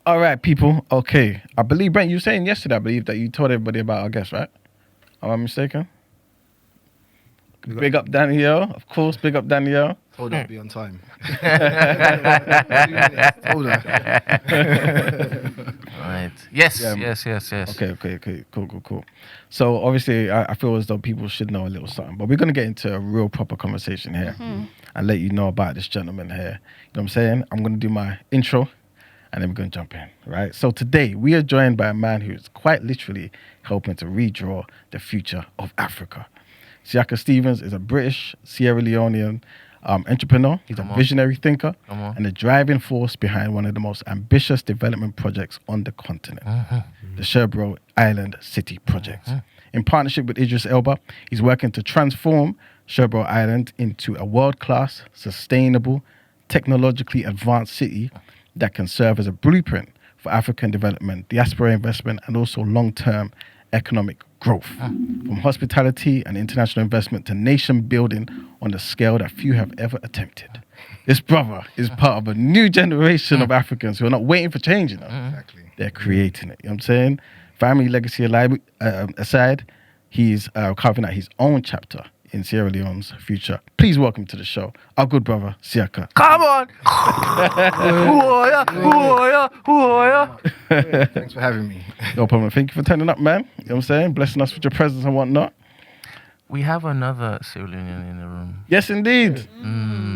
All right, people. Okay. I believe, Brent, you were saying yesterday, I believe, that you told everybody about our guest, right? Am I mistaken? Big up Danielle. Of course, big up Danielle. Told her I'll be on time. Told her. Right. Yes, Yeah. yes. Okay. Cool. So, obviously, I feel as though people should know a little something. But we're going to get into a real proper conversation here and let you know about this gentleman here. You know what I'm saying? I'm going to do my intro. And then we're going to jump in, right? So today, we are joined by a man who is quite literally helping to redraw the future of Africa. Siaka Stevens is a British Sierra Leonean entrepreneur. He's a visionary thinker and a driving force behind one of the most ambitious development projects on the continent, the Sherbro Island City Project. In partnership with Idris Elba, he's working to transform Sherbro Island into a world-class, sustainable, technologically advanced city that can serve as a blueprint for African development, diaspora investment, and also long-term economic growth. From hospitality and international investment to nation building on the scale that few have ever attempted. This brother is part of a new generation of Africans who are not waiting for change, you know. Exactly. They're creating it, you know what I'm saying? Family legacy aside, he's carving out his own chapter in Sierra Leone's future. Please welcome to the show our good brother, Siaka. Come on! Who are ya? Thanks for having me. No problem. Thank you for turning up, man. You know what I'm saying? Blessing us with your presence and whatnot. We have another Sierra Leonean in the room. Yes, indeed.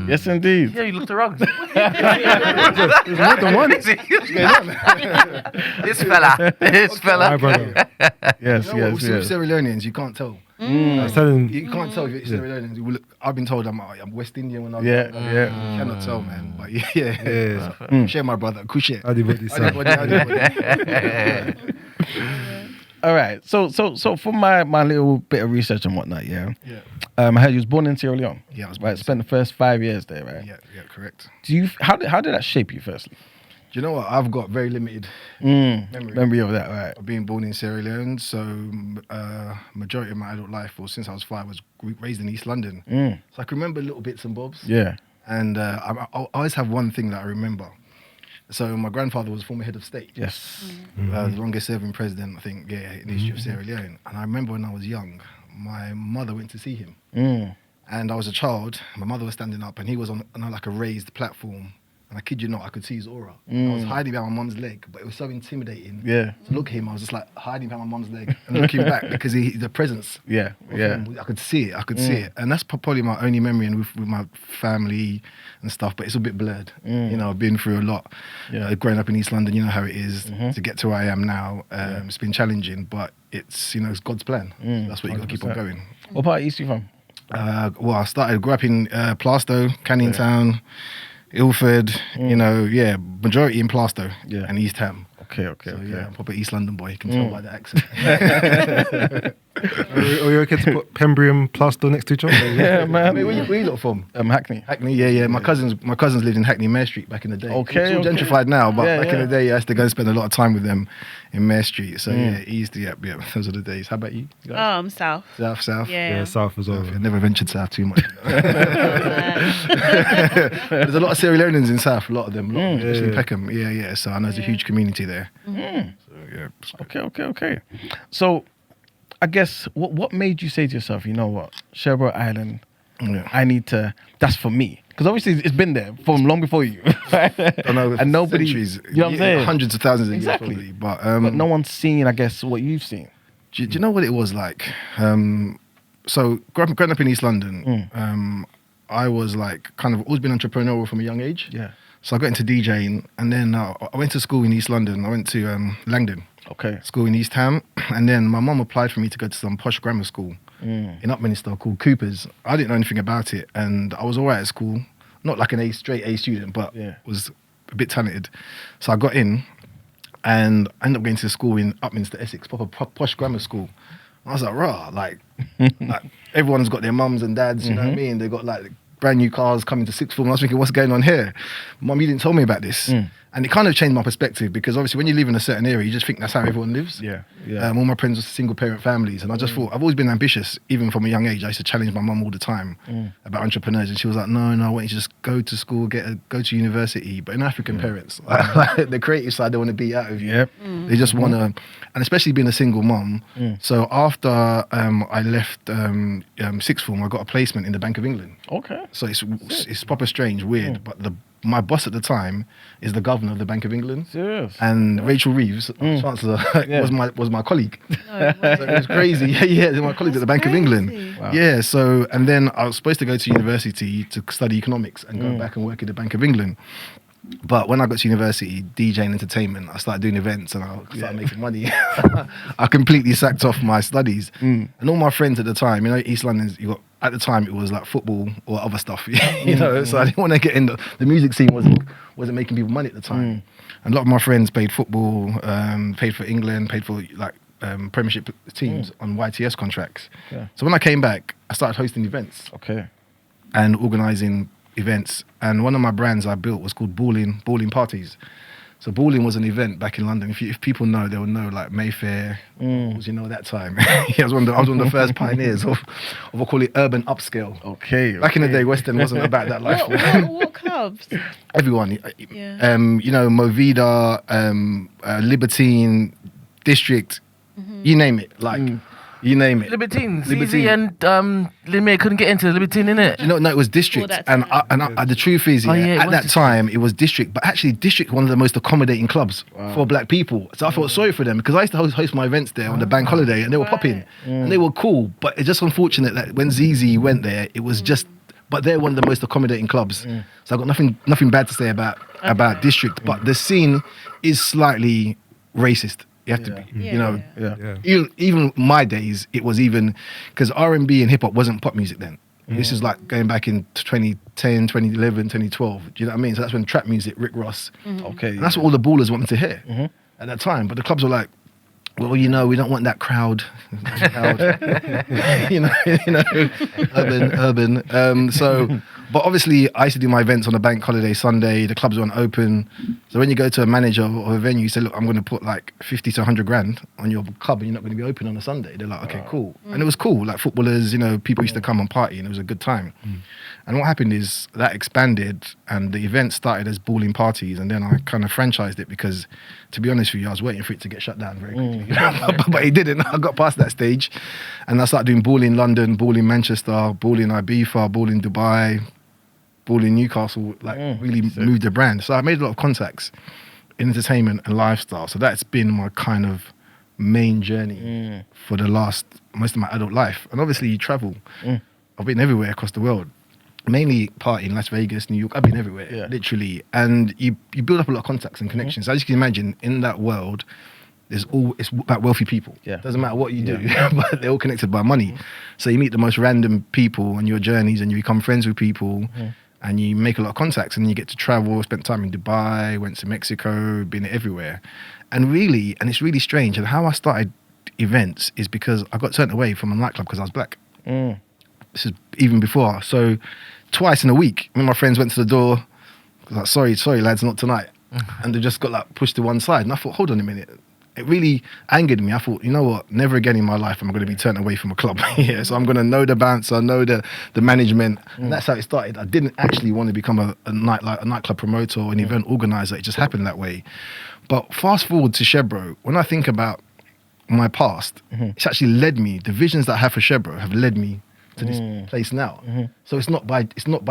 Yes, indeed. Yeah, you looked around. There's more than one. This fella. My brother. Yes. With Sierra Leoneans, you can't tell. I was telling You can't tell if it's Sierra Leoneans. You will look, I've been told I'm West Indian when I was Yeah. You cannot tell, man. But yeah. Share my brother. Kushare. Adibody son. All right. So for my little bit of research and whatnot, I heard you was born in Sierra Leone. Yeah, I was born right. Spent the first 5 years there, right? Yeah, correct. How did that shape you, firstly? Do you know what? I've got very limited Memory of that, right? of being born in Sierra Leone. So majority of my adult life, or since I was 5, was raised in East London. So I can remember little bits and bobs. Yeah. And I always have one thing that I remember. So my grandfather was former head of state. Yes. The longest serving president, I think, in the history of Sierra Leone. And I remember when I was young, my mother went to see him. And I was a child. My mother was standing up and he was on like a raised platform. And I kid you not, I could see his aura. I was hiding behind my mum's leg, but it was so intimidating. Yeah. To look at him, I was just like hiding behind my mum's leg and looking back because the presence. Yeah. I could see it. And that's probably my only memory, and with my family and stuff, but it's a bit blurred. You know, I've been through a lot. Growing up in East London, you know how it is. To get to where I am now, it's been challenging, but it's God's plan. That's what you got to keep on going. What part of East you from? Well, I grew up in Plaistow, Canning Town, Ilford, majority in Plaistow and East Ham. Okay. Yeah, I'm probably East London boy, you can tell by the accent. Are you okay to put Pembrey and Plaistow next to each other? Yeah, man. Where you lot from? Hackney. Hackney, yeah. My cousins lived in Hackney Mare Street back in the day. Okay, It's all gentrified now, but back in the day, I used to go and spend a lot of time with them in Mare Street. So east, those are the days. How about you guys? South. South. Yeah, south as well. I never ventured south too much. There's a lot of Sierra Leoneans in South, a lot of them, especially Peckham. Yeah. So I know there's a huge community there. So, Okay. So, I guess what made you say to yourself, you know what, Sherbro Island, I need to. That's for me, because obviously it's been there from long before you, right? I know, and nobody, centuries, you know what I'm saying, hundreds of thousands of exactly. years probably, but no one's seen, I guess, what you've seen. Do you know what it was like? So growing up in East London, I was like kind of always been entrepreneurial from a young age. Yeah. So I got into DJing, and then I went to school in East London. I went to Langdon. Okay. School in East Ham, and then my mum applied for me to go to some posh grammar school in Upminster called Cooper's. I didn't know anything about it, and I was all right at school, not like an straight A student, but was a bit talented. So I got in, and I ended up going to school in Upminster, Essex, proper posh grammar school. I was like, rah, like everyone's got their mums and dads, you know what I mean? They got like brand new cars coming to sixth form. I was thinking, what's going on here? Mum, you didn't tell me about this. And it kind of changed my perspective because obviously when you live in a certain area, you just think that's how everyone lives. Yeah. All my friends were single parent families. And I just thought, I've always been ambitious, even from a young age. I used to challenge my mum all the time about entrepreneurs. And she was like, no, I want you to just go to school, go to university. But in African parents, like, the creative side, they want to be out of you. Yep. They just want to, and especially being a single mum. So after I left sixth form, I got a placement in the Bank of England. Okay. So it's proper strange, weird, but my boss at the time is the governor of the Bank of England. Serious? And Rachel Reeves, Chancellor, was my colleague. So it was crazy. They were my colleagues at the Bank of England. Wow. Yeah, so, and then I was supposed to go to university to study economics and go back and work at the Bank of England. But when I got to university, DJ and entertainment, I started doing events and I started making money. I completely sacked off my studies. And all my friends at the time, East London, at the time it was like football or other stuff, so I didn't want to get in. The music scene wasn't making people money at the time. And a lot of my friends played football, paid for England, paid for like Premiership teams on YTS contracts. Yeah. So when I came back, I started hosting events. Okay. And organising events. And one of my brands I built was called Balling Parties. So Balling was an event back in London. If people know, they will know, like Mayfair, that time. I was one of the first pioneers of what call it urban upscale. Okay. Back in the day, West End wasn't about that life. What clubs? Everyone. Movida, Libertine, District, you name it. You name it. Libertines. Easy and Limay couldn't get into Libertine, innit? No, it was District. And the truth is, at that time, it was District. But actually, District one of the most accommodating clubs for black people. So I felt sorry for them because I used to host my events there on the bank holiday and they were popping. And they were cool. But it's just unfortunate that when ZZ went there, it was just... But they're one of the most accommodating clubs. So I've got nothing bad to say about District. But the scene is slightly racist. You have to be, Even my days, it was even because R&B and hip hop wasn't pop music then. This is like going back in 2010, 2011, 2012. Do you know what I mean? So that's when trap music, Rick Ross. Okay. And that's what all the ballers wanted to hear at that time. But the clubs were like, well, we don't want that crowd. urban. But obviously, I used to do my events on a bank holiday Sunday. The clubs weren't open. So when you go to a manager or a venue, you say, look, I'm going to put like 50 to 100 grand on your club and you're not going to be open on a Sunday. They're like, okay, cool. And it was cool. Like footballers, people used to come and party and it was a good time. And what happened is that expanded and the event started as Balling Parties. And then I kind of franchised it because, to be honest with you, I was waiting for it to get shut down very quickly. But it didn't. I got past that stage. And I started doing Balling London, Balling Manchester, Balling Ibiza, Balling Dubai, Balling Newcastle, really moved the brand. So I made a lot of contacts in entertainment and lifestyle. So that's been my kind of main journey for most of my adult life. And obviously you travel. I've been everywhere across the world. Mainly partying, Las Vegas, New York. I've been everywhere, literally. And you build up a lot of contacts and connections. As you can imagine, in that world, it's about wealthy people. Doesn't matter what you do, but they're all connected by money. So you meet the most random people on your journeys and you become friends with people and you make a lot of contacts and then you get to travel, spent time in Dubai, went to Mexico, been everywhere. And it's really strange. And how I started events is because I got turned away from a nightclub because I was black. This is even before. So twice in a week, me and my friends went to the door. I was like, sorry lads, not tonight. And they just got like pushed to one side. And I thought, hold on a minute. It really angered me. I thought, you know what? Never again in my life am I going to be turned away from a club. So I'm going to know the bouncer, know the management. And that's how it started. I didn't actually want to become a nightclub promoter or an event organizer. It just happened that way. But fast forward to Sherbro, when I think about my past, it's actually led me, the visions that I have for Sherbro have led me to this place now. So it's not by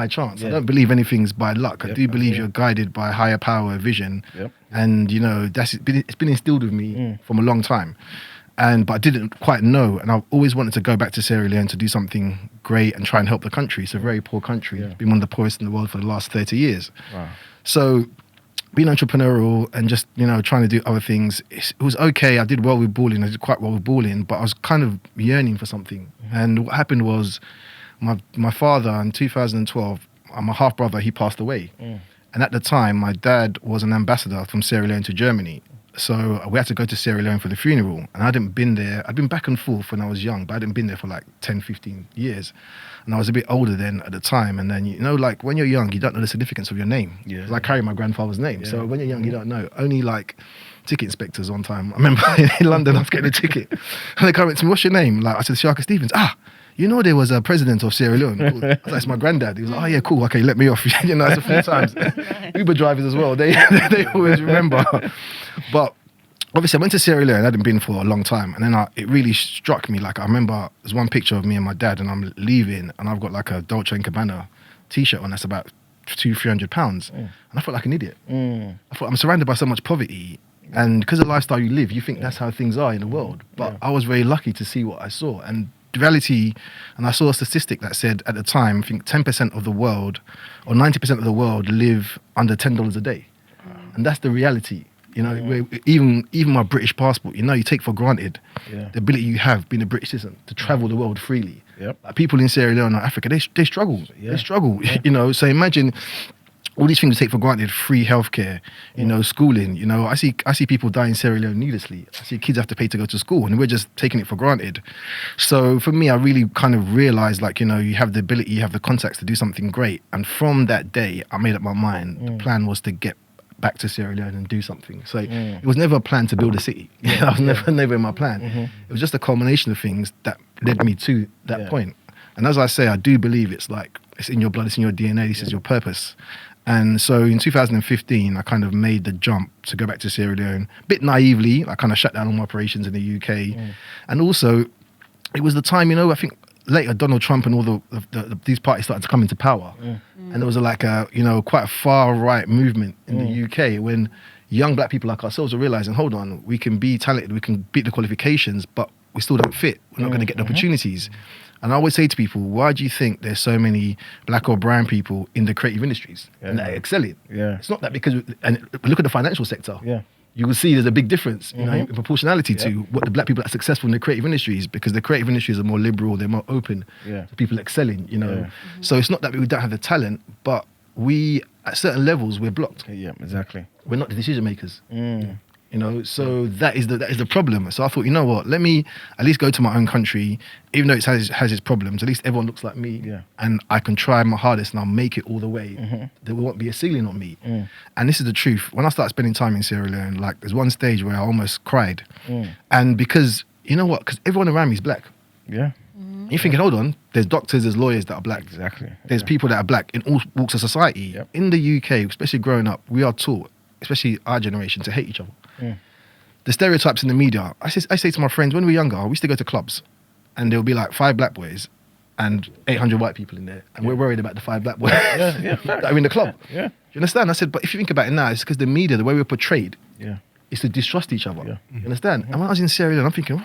chance. I don't believe anything's by luck. I do believe you're guided by a higher power vision. And it's been instilled with me from a long time. But I didn't quite know. And I've always wanted to go back to Sierra Leone to do something great and try and help the country. It's a very poor country. It's been one of the poorest in the world for the last 30 years. So being entrepreneurial and just, trying to do other things, it was okay. I did well with Balling. I did quite well with Balling, but I was kind of yearning for something. And what happened was my father in 2012, my half-brother, he passed away. And at the time, my dad was an ambassador from Sierra Leone to Germany. So we had to go to Sierra Leone for the funeral, and I hadn't been there. I'd been back and forth when I was young, but I hadn't been there for like 10, 15 years. And I was a bit older then at the time. And then, like when you're young, you don't know the significance of your name. Yeah. 'Cause I carry my grandfather's name. Yeah. So when you're young, you don't know. Only like ticket inspectors one time. I remember in London, I was getting a ticket. And they come up to me, what's your name? Like I said, Siaka Stevens. You know there was a president of Sierra Leone. I was like, it's my granddad. He was like, oh yeah, cool. Okay, let me off. It's a few times. Uber drivers as well. They always remember. But obviously, I went to Sierra Leone. I hadn't been for a long time, and then it really struck me. Like I remember, there's one picture of me and my dad, and I'm leaving, and I've got like a Dolce & Gabbana T-shirt on that's about £200-300, and I felt like an idiot. I thought I'm surrounded by so much poverty, and because of the lifestyle you live, you think that's how things are in the world. But I was very lucky to see what I saw, and the reality, and I saw a statistic that said at the time, I think 10% of the world or 90% of the world live under $10 a day, and that's the reality. Where even my British passport, you take for granted the ability you have being a British citizen to travel the world freely. Yep. Like people in Sierra Leone or Africa, they struggle. Yeah. They struggle. So imagine all these things we take for granted: free healthcare, schooling. I see people die in Sierra Leone needlessly. I see kids have to pay to go to school, and we're just taking it for granted. So for me, I really kind of realized, you have the ability, you have the contacts to do something great. And from that day, I made up my mind. The plan was to get back to Sierra Leone and do something. So it was never a plan to build a city. That was never in my plan. It was just a culmination of things that led me to that point. And as I say, I do believe it's in your blood, it's in your DNA, this is your purpose. And so in 2015, I kind of made the jump to go back to Sierra Leone. A bit naively, I kind of shut down all my operations in the UK. And also, it was the time, I think later Donald Trump and all these parties started to come into power. And there was quite a far right movement in the UK when young black people like ourselves are realizing, hold on, we can be talented, we can beat the qualifications, but we still don't fit. We're not going to get the opportunities. And I always say to people, why do you think there's so many black or brown people in the creative industries and they're excelling? Yeah. It's not that and look at the financial sector. Yeah. You will see there's a big difference in proportionality to what the black people that are successful in the creative industries, because the creative industries are more liberal, they're more open to people excelling, So it's not that we don't have the talent, but we, at certain levels, we're blocked. Yeah, exactly. We're not the decision makers. So that is the problem. So I thought, you know what, let me at least go to my own country, even though it has its problems, at least everyone looks like me, and I can try my hardest and I'll make it all the way. There won't be a ceiling on me. And this is the truth. When I started spending time in Sierra Leone, there's one stage where I almost cried. And because, because everyone around me is black. Yeah. You're thinking, hold on, there's doctors, there's lawyers that are black. Exactly. There's people that are black in all walks of society. Yep. In the UK, especially growing up, we are taught, especially our generation, to hate each other. The stereotypes in the media, I say to my friends, when we were younger, we used to go to clubs and there'll be 5 black boys and 800 white people in there. And we're worried about the 5 black boys that are in the club. Yeah. Do you understand? I said, but if you think about it now, it's because the media, the way we're portrayed, is to distrust each other. You understand? And when I was in Sierra Leone, I'm thinking,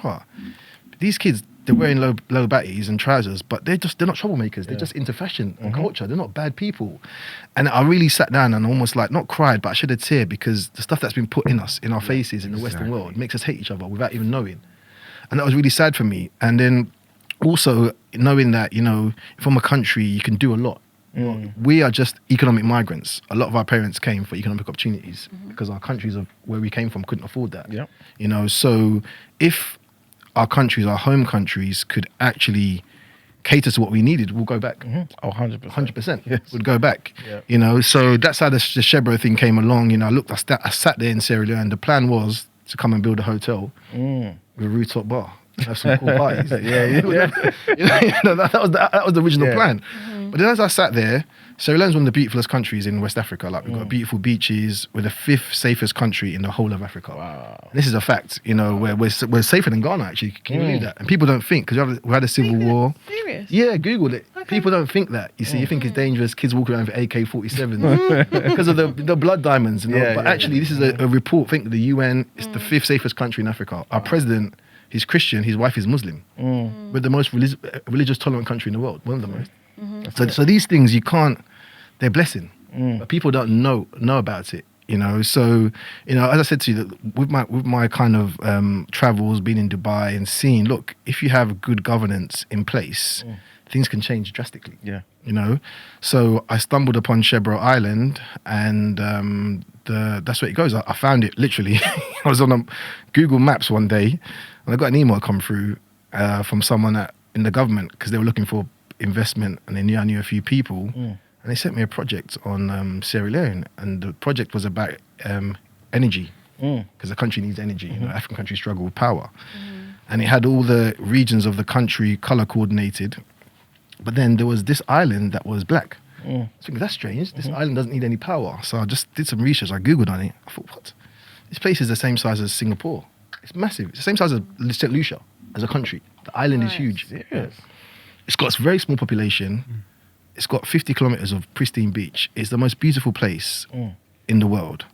these kids, they're wearing low batties and trousers, but they're not troublemakers. They're just into fashion and culture. They're not bad people. And I really sat down and almost not cried, but I shed a tear, because the stuff that's been put in us, in our faces, in the Western world, makes us hate each other without even knowing. And that was really sad for me. And then also knowing that, from a country, you can do a lot. We are just economic migrants. A lot of our parents came for economic opportunities because our countries of where we came from couldn't afford that. So if our countries, our home countries, could actually cater to what we needed, we'll go back. 100%. 100%. Yes. We'd go back. So that's how the Sherbro thing came along. I sat there in Sierra Leone. The plan was to come and build a hotel with a rooftop bar. Have some cool parties. That was the original plan. But then as I sat there, Sierra Leone's one of the beautifulest countries in West Africa. We've got beautiful beaches. We're the 5th safest country in the whole of Africa. Wow. And this is a fact, where we're safer than Ghana, actually. Can you believe that? And people don't think, because we had a civil war. Serious? Yeah, Google it. Okay. People don't think that. You see, you think it's dangerous, kids walking around with AK-47s because of the blood diamonds. But actually, this is a report. Think the UN, it's the 5th safest country in Africa. Our president, he's Christian, his wife is Muslim. We're the most religious, tolerant country in the world, one of the most. So these things they're blessing, but people don't know about it. So as I said to you, with my kind of travels, being in Dubai and seeing, look, if you have good governance in place, things can change drastically. So I stumbled upon Sherbro Island, and that's where it goes. I found it literally I was on Google Maps one day, and I got an email come through from someone in the government because they were looking for investment, and they knew I knew a few people, and they sent me a project on Sierra Leone, and the project was about energy, because the country needs energy. You know, African countries struggle with power, and it had all the regions of the country color coordinated, but then there was this island that was black. So I think that's strange. This island doesn't need any power. So I just did some research. I Googled on it. I thought, what? This place is the same size as Singapore. It's massive. It's the same size as St. Lucia as a country. The island is huge. Yes. It's got a very small population. It's got 50 kilometers of pristine beach. It's the most beautiful place in the world.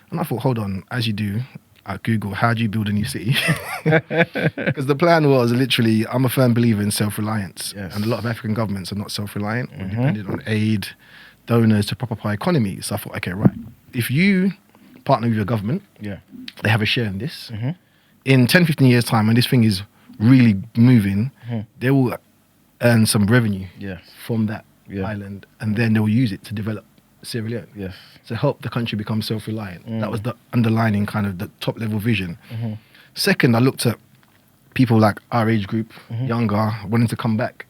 And I thought, hold on, as you do, at Google, how do you build a new city? Because the plan was literally, I'm a firm believer in self-reliance. Yes. And a lot of African governments are not self-reliant. We're dependent on aid, donors to prop up our economy. So I thought, okay, right. If you partner with your government, they have a share in this. In 10, 15 years' time, when this thing is really moving, they will earn some revenue from that island. And then they will use it to develop Sierra Leone. Yes. To help the country become self-reliant. That was the underlining kind of the top level vision. Second, I looked at people like our age group, younger, wanting to come back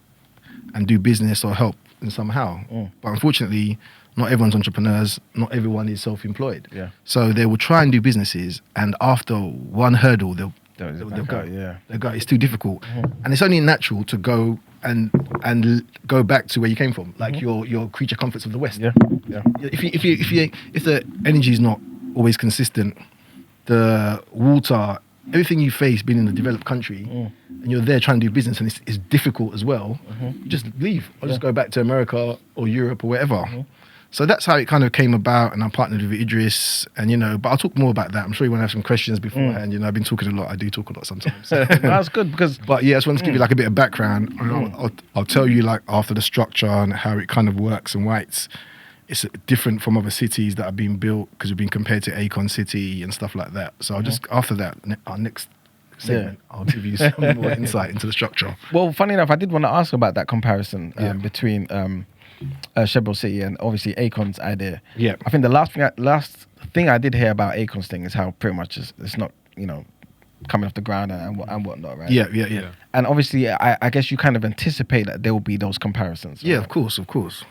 and do business or help in somehow. But unfortunately, not everyone's entrepreneurs, not everyone is self-employed. Yeah. So they will try and do businesses, and after one hurdle, they'll go. They'll go, it's too difficult. And it's only natural to go and go back to where you came from, like your creature comforts of the West. If the energy is not always consistent, the water, everything you face being in a developed country, and you're there trying to do business, and it's difficult as well, you just leave. I'll just go back to America or Europe or wherever. So that's how it kind of came about, and I partnered with Idris, and but I'll talk more about that. I'm sure you want to have some questions beforehand. I've been talking a lot. I do talk a lot sometimes. That's good because. But yeah, I just want to give you like a bit of background. I'll tell you like after the structure and how it kind of works and why it's different from other cities that have been built because we've been compared to Akon City and stuff like that. So I'll just after that, our next segment, I'll give you some more insight into the structure. Well, funny enough, I did want to ask about that comparison between Sherbro City and obviously Akon's idea. Yeah. I think the last thing I did hear about Akon's thing is how pretty much it's not, coming off the ground and whatnot, right? Yeah. And obviously, I guess you kind of anticipate that there will be those comparisons. Yeah, right? of course.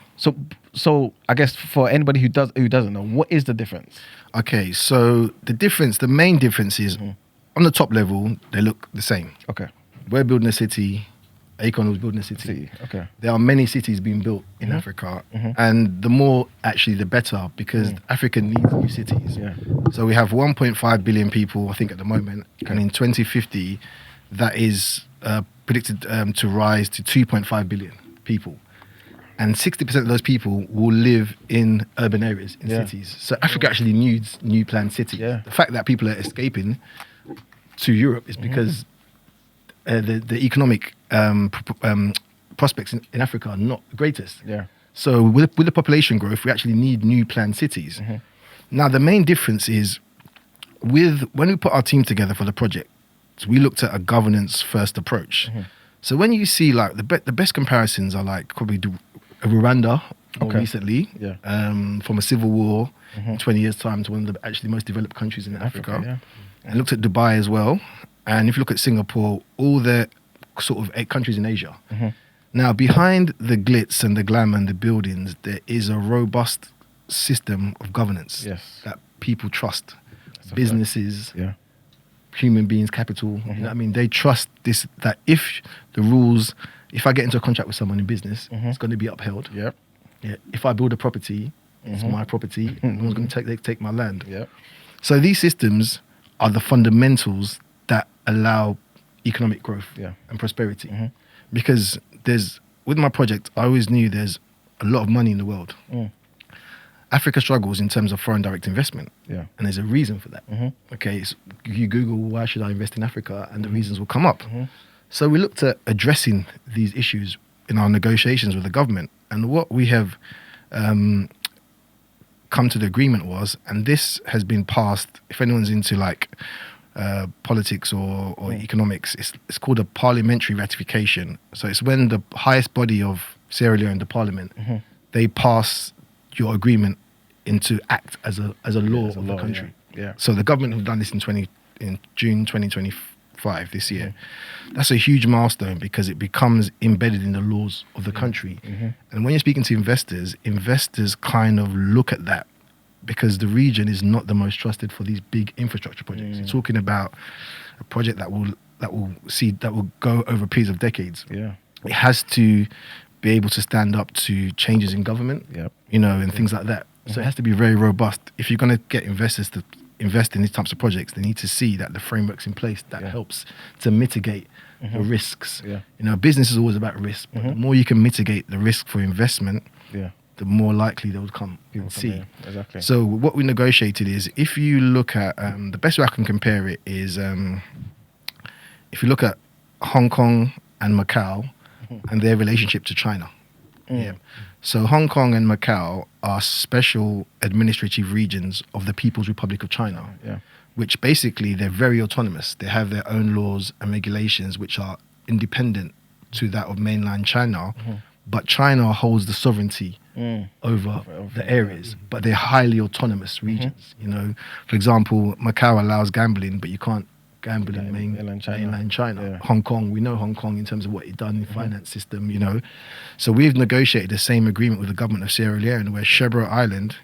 So I guess for anybody who doesn't know, what is the difference? Okay, so the main difference is on the top level, they look the same. Okay. We're building a city. Akon was building a city. Okay. There are many cities being built in Africa, and the more actually the better, because Africa needs new cities. Yeah. So we have 1.5 billion people, I think, at the moment, and in 2050, that is predicted to rise to 2.5 billion people. And 60% of those people will live in urban areas, in cities. So Africa actually needs new planned cities. Yeah. The fact that people are escaping to Europe is because the economic prospects in Africa are not the greatest. Yeah. So with the population growth, we actually need new planned cities. Now, the main difference is when we put our team together for the project, we looked at a governance first approach. So when you see like the best comparisons are like probably Rwanda more recently, from a civil war in 20 years' time to one of the actually most developed countries in Africa. And looked at Dubai as well. And if you look at Singapore, all the sort of 8 countries in Asia. Now, behind the glitz and the glamour and the buildings, there is a robust system of governance that people trust. Businesses, human beings, capital. You know what I mean? They trust this, that if I get into a contract with someone in business, it's going to be upheld. Yeah. If I build a property, it's my property. No one's going to take my land. So these systems are the fundamentals that allow economic growth and prosperity. Because with my project, I always knew there's a lot of money in the world. Africa struggles in terms of foreign direct investment. And there's a reason for that. Okay, so you Google, why should I invest in Africa? And the reasons will come up. So we looked at addressing these issues in our negotiations with the government. And what we have come to the agreement was, and this has been passed, if anyone's into like politics or economics, it's called a parliamentary ratification. So it's when the highest body of Sierra Leone, the parliament, they pass your agreement into act as a law of the country. So the government have done this in in June 2025 this year. That's a huge milestone because it becomes embedded in the laws of the country. And when you're speaking to investors kind of look at that because the region is not the most trusted for these big infrastructure projects. You're talking about a project that will go over periods of decades. Yeah. It has to be able to stand up to changes in government, and things like that. So it has to be very robust. If you're going to get investors to invest in these types of projects, they need to see that the framework's in place that helps to mitigate the risks. Business is always about risk, but the more you can mitigate the risk for investment, the more likely they would come and see. Exactly. So what we negotiated is, if you look at, the best way I can compare it is, if you look at Hong Kong and Macau and their relationship to China. So Hong Kong and Macau are special administrative regions of the People's Republic of China, which basically they're very autonomous. They have their own laws and regulations which are independent to that of mainland China, but China holds the sovereignty over the areas, but they're highly autonomous regions. For example, Macau allows gambling, but you can't gamble in mainland China. Hong Kong, we know Hong Kong in terms of what it done in the finance system, So we've negotiated the same agreement with the government of Sierra Leone, where Sherbro Island,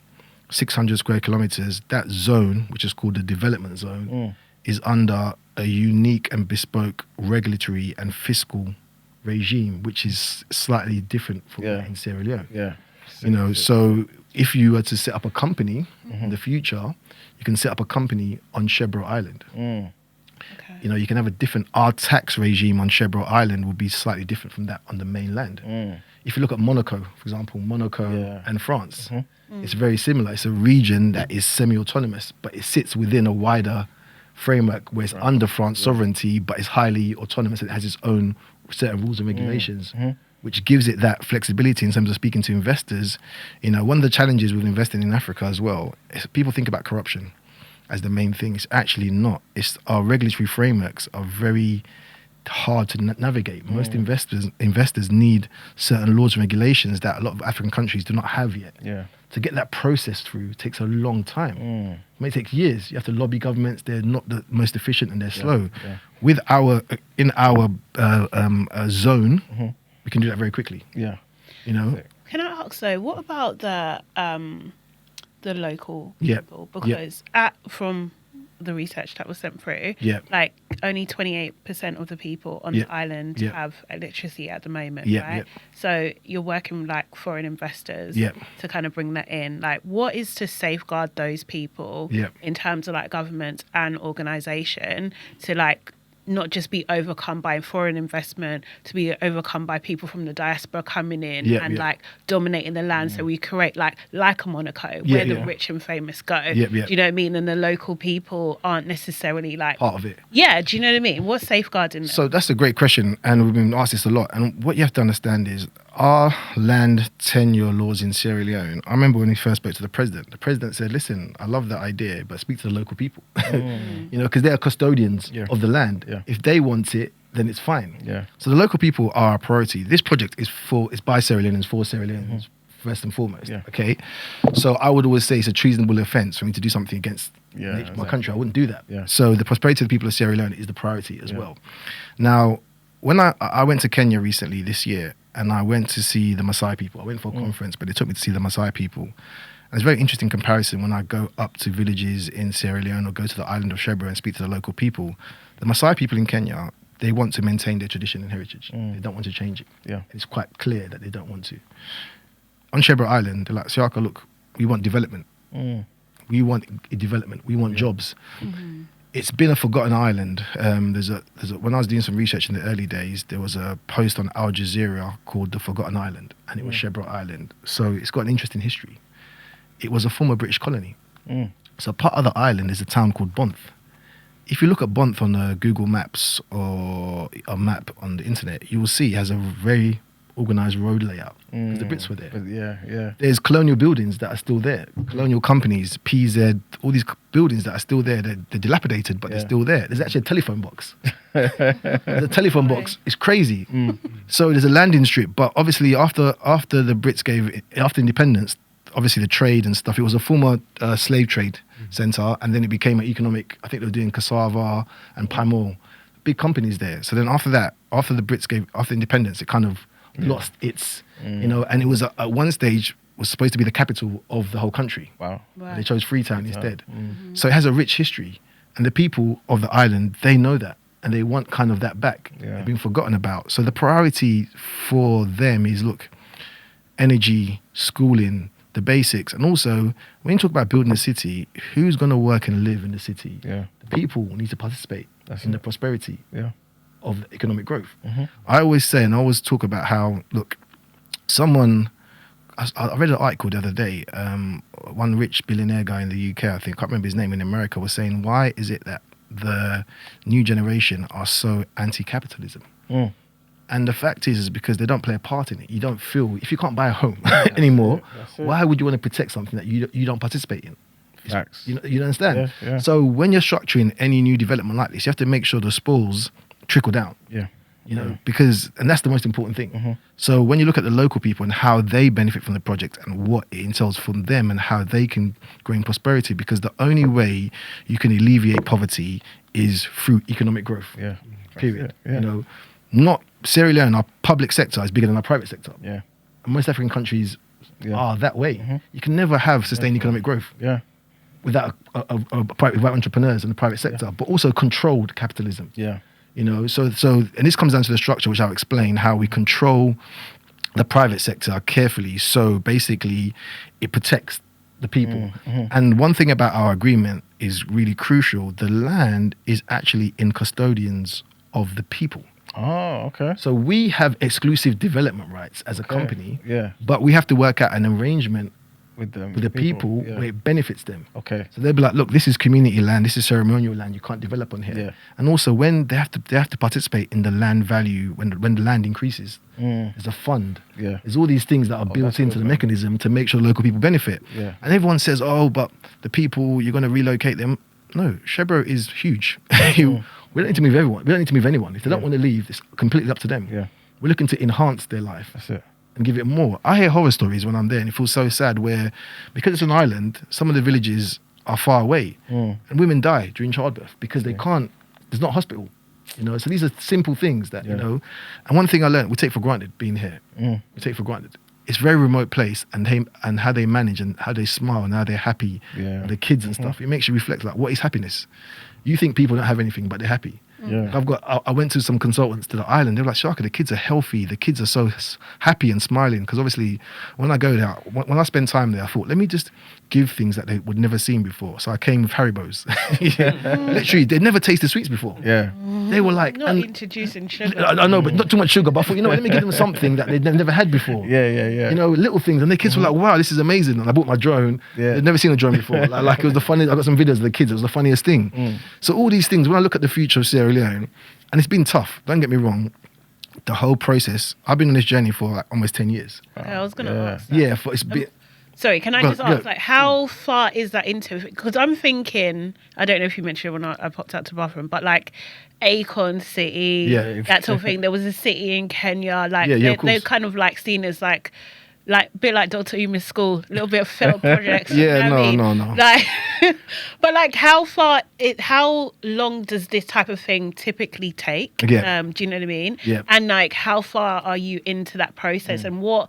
600 square kilometers, that zone, which is called the development zone, is under a unique and bespoke regulatory and fiscal regime, which is slightly different from in Sierra Leone. So if you were to set up a company in the future, you can set up a company on Sherbro Island. You can have a different, our tax regime on Sherbro Island will be slightly different from that on the mainland. If you look at Monaco, for example, and France, it's very similar. It's a region that is semi-autonomous, but it sits within a wider framework where it's under France sovereignty, but it's highly autonomous and it has its own set of rules and regulations, which gives it that flexibility in terms of speaking to investors. One of the challenges with investing in Africa as well is people think about corruption as the main thing. It's actually not. It's our regulatory frameworks are very hard to navigate. Most investors need certain laws and regulations that a lot of African countries do not have yet. To get that process through takes a long time. It may take years. You have to lobby governments. They're not the most efficient and they're slow. In our zone, we can do that very quickly. Can I ask though, what about the local people? Because from the research that was sent through, like only 28% of the people on the island have electricity at the moment, right? So you're working with like foreign investors to kind of bring that in. Like, what is to safeguard those people in terms of like government and organisation to like not just be overcome by foreign investment, to be overcome by people from the diaspora coming in and like dominating the land. So we create like a Monaco where the rich and famous go. Do you know what I mean? And the local people aren't necessarily like part of it. Do you know what I mean? What's safeguarding them? So that's a great question, and we've been asked this a lot. And what you have to understand is our land tenure laws in Sierra Leone. I remember when we first spoke to the president said, listen, I love that idea, but speak to the local people. Because they are custodians of the land. If they want it, then it's fine. So the local people are our priority. This project is by Sierra Leoneans, for Sierra Leoneans, first and foremost. Okay. So I would always say it's a treasonable offence for me to do something against my country. I wouldn't do that. So the prosperity of the people of Sierra Leone is the priority as well. Now, when I went to Kenya recently this year, and I went to see the Maasai people. I went for a conference, but they took me to see the Maasai people. And it's a very interesting comparison when I go up to villages in Sierra Leone or go to the island of Sherbro and speak to the local people. The Maasai people in Kenya, they want to maintain their tradition and heritage. They don't want to change it. And it's quite clear that they don't want to. On Sherbro Island, they're like, Siaka, look, we want development. We want development. We want jobs. It's been a forgotten island. There's a when I was doing some research in the early days, there was a post on Al Jazeera called The Forgotten Island, and it was Sherbro Island. So it's got an interesting history. It was a former British colony. So part of the island is a town called Bonth. If you look at Bonth on Google Maps or a map on the internet, you will see it has a very organised road layout. Because the Brits were there. There's colonial buildings that are still there. Colonial companies, PZ, all these buildings that are still there. They're dilapidated, but they're still there. There's actually a telephone box. The telephone box is crazy. So there's a landing strip. But obviously, after the Brits after independence, obviously the trade and stuff. It was a former slave trade center, and then it became an economic. I think they were doing cassava and palm oil, big companies there. So then after that, after the Brits after independence, it kind of lost its, and it was at one stage was supposed to be the capital of the whole country. Wow. Right. They chose Freetown instead. So it has a rich history, and the people of the island, they know that, and they want kind of that back. Yeah. They've been forgotten about. So the priority for them is, look, energy, schooling, the basics. And also, when you talk about building a city, who's going to work and live in the city? Yeah. The people need to participate in the prosperity of the economic growth. I always say, and I always talk about how, look, I read an article the other day, one rich billionaire guy in the UK, I think, I can't remember his name, in America, was saying, why is it that the new generation are so anti-capitalism? And the fact is because they don't play a part in it. You don't feel, if you can't buy a home anymore, why would you want to protect something that you don't participate in? Facts. You understand? Yeah. So when you're structuring any new development like this, you have to make sure the spoils trickle down. Yeah. And that's the most important thing. So when you look at the local people and how they benefit from the project and what it entails for them and how they can grow in prosperity, because the only way you can alleviate poverty is through economic growth. Yeah. Period. Yeah. Not Sierra Leone, our public sector is bigger than our private sector. Yeah. And most African countries are that way. You can never have sustained economic growth without without entrepreneurs in the private sector, but also controlled capitalism. Yeah. So and this comes down to the structure, which I'll explain, how we control the private sector carefully. So basically, it protects the people. And one thing about our agreement is really crucial. The land is actually in custodians of the people. Oh, okay. So we have exclusive development rights as a company, but we have to work out an arrangement with the people where it benefits them. Okay. So they'll be like, look, this is community land, this is ceremonial land, you can't develop on here. Yeah. And also when they have to participate in the land value, when the land increases, there's a fund. Yeah. There's all these things that are built into the mechanism to make sure local people benefit. Yeah. And everyone says, oh, but the people, you're going to relocate them. No, Sherbro is huge. We don't need to move everyone. We don't need to move anyone. If they don't want to leave, it's completely up to them. Yeah. We're looking to enhance their life. That's it. And give it more. I hear horror stories when I'm there, and it feels so sad where, because it's an island, some of the villages are far away, and women die during childbirth because they can't. There's not a hospital, So these are simple things that And one thing I learned, we take for granted being here. We take for granted. It's a very remote place, and how they manage and how they smile and how they're happy, the kids and stuff. It makes you reflect, like, what is happiness? You think people don't have anything, but they're happy. Yeah. I went to some consultants to the island. They were like, Siaka, the kids are healthy. The kids are so happy and smiling. Because obviously, when I go there, when I spend time there, I thought, let me just give things that they would never seen before. So I came with Haribos. Literally, they'd never tasted sweets before. Yeah. They were like... Not introducing sugar. I know, but not too much sugar. But I thought, let me give them something that they'd never had before. Yeah. Little things. And the kids were like, wow, this is amazing. And I bought my drone. Yeah. They'd never seen a drone before. like it was the funniest... I got some videos of the kids. It was the funniest thing. So all these things, when I look at the future of Sierra Leone, and it's been tough, don't get me wrong, the whole process, I've been on this journey for like almost 10 years. I was going to ask that. Yeah, it's been... Sorry, can I just ask, how far is that into? Because I'm thinking, I don't know if you mentioned when I popped out to the bathroom, but like Acorn City, that sort of thing. There was a city in Kenya, they're kind of like seen as like a bit like Dr. Uma's school, a little bit of failed projects. No. Like, but like, how long does this type of thing typically take? Yeah. Do you know what I mean? Yeah. And like, how far are you into that process? And what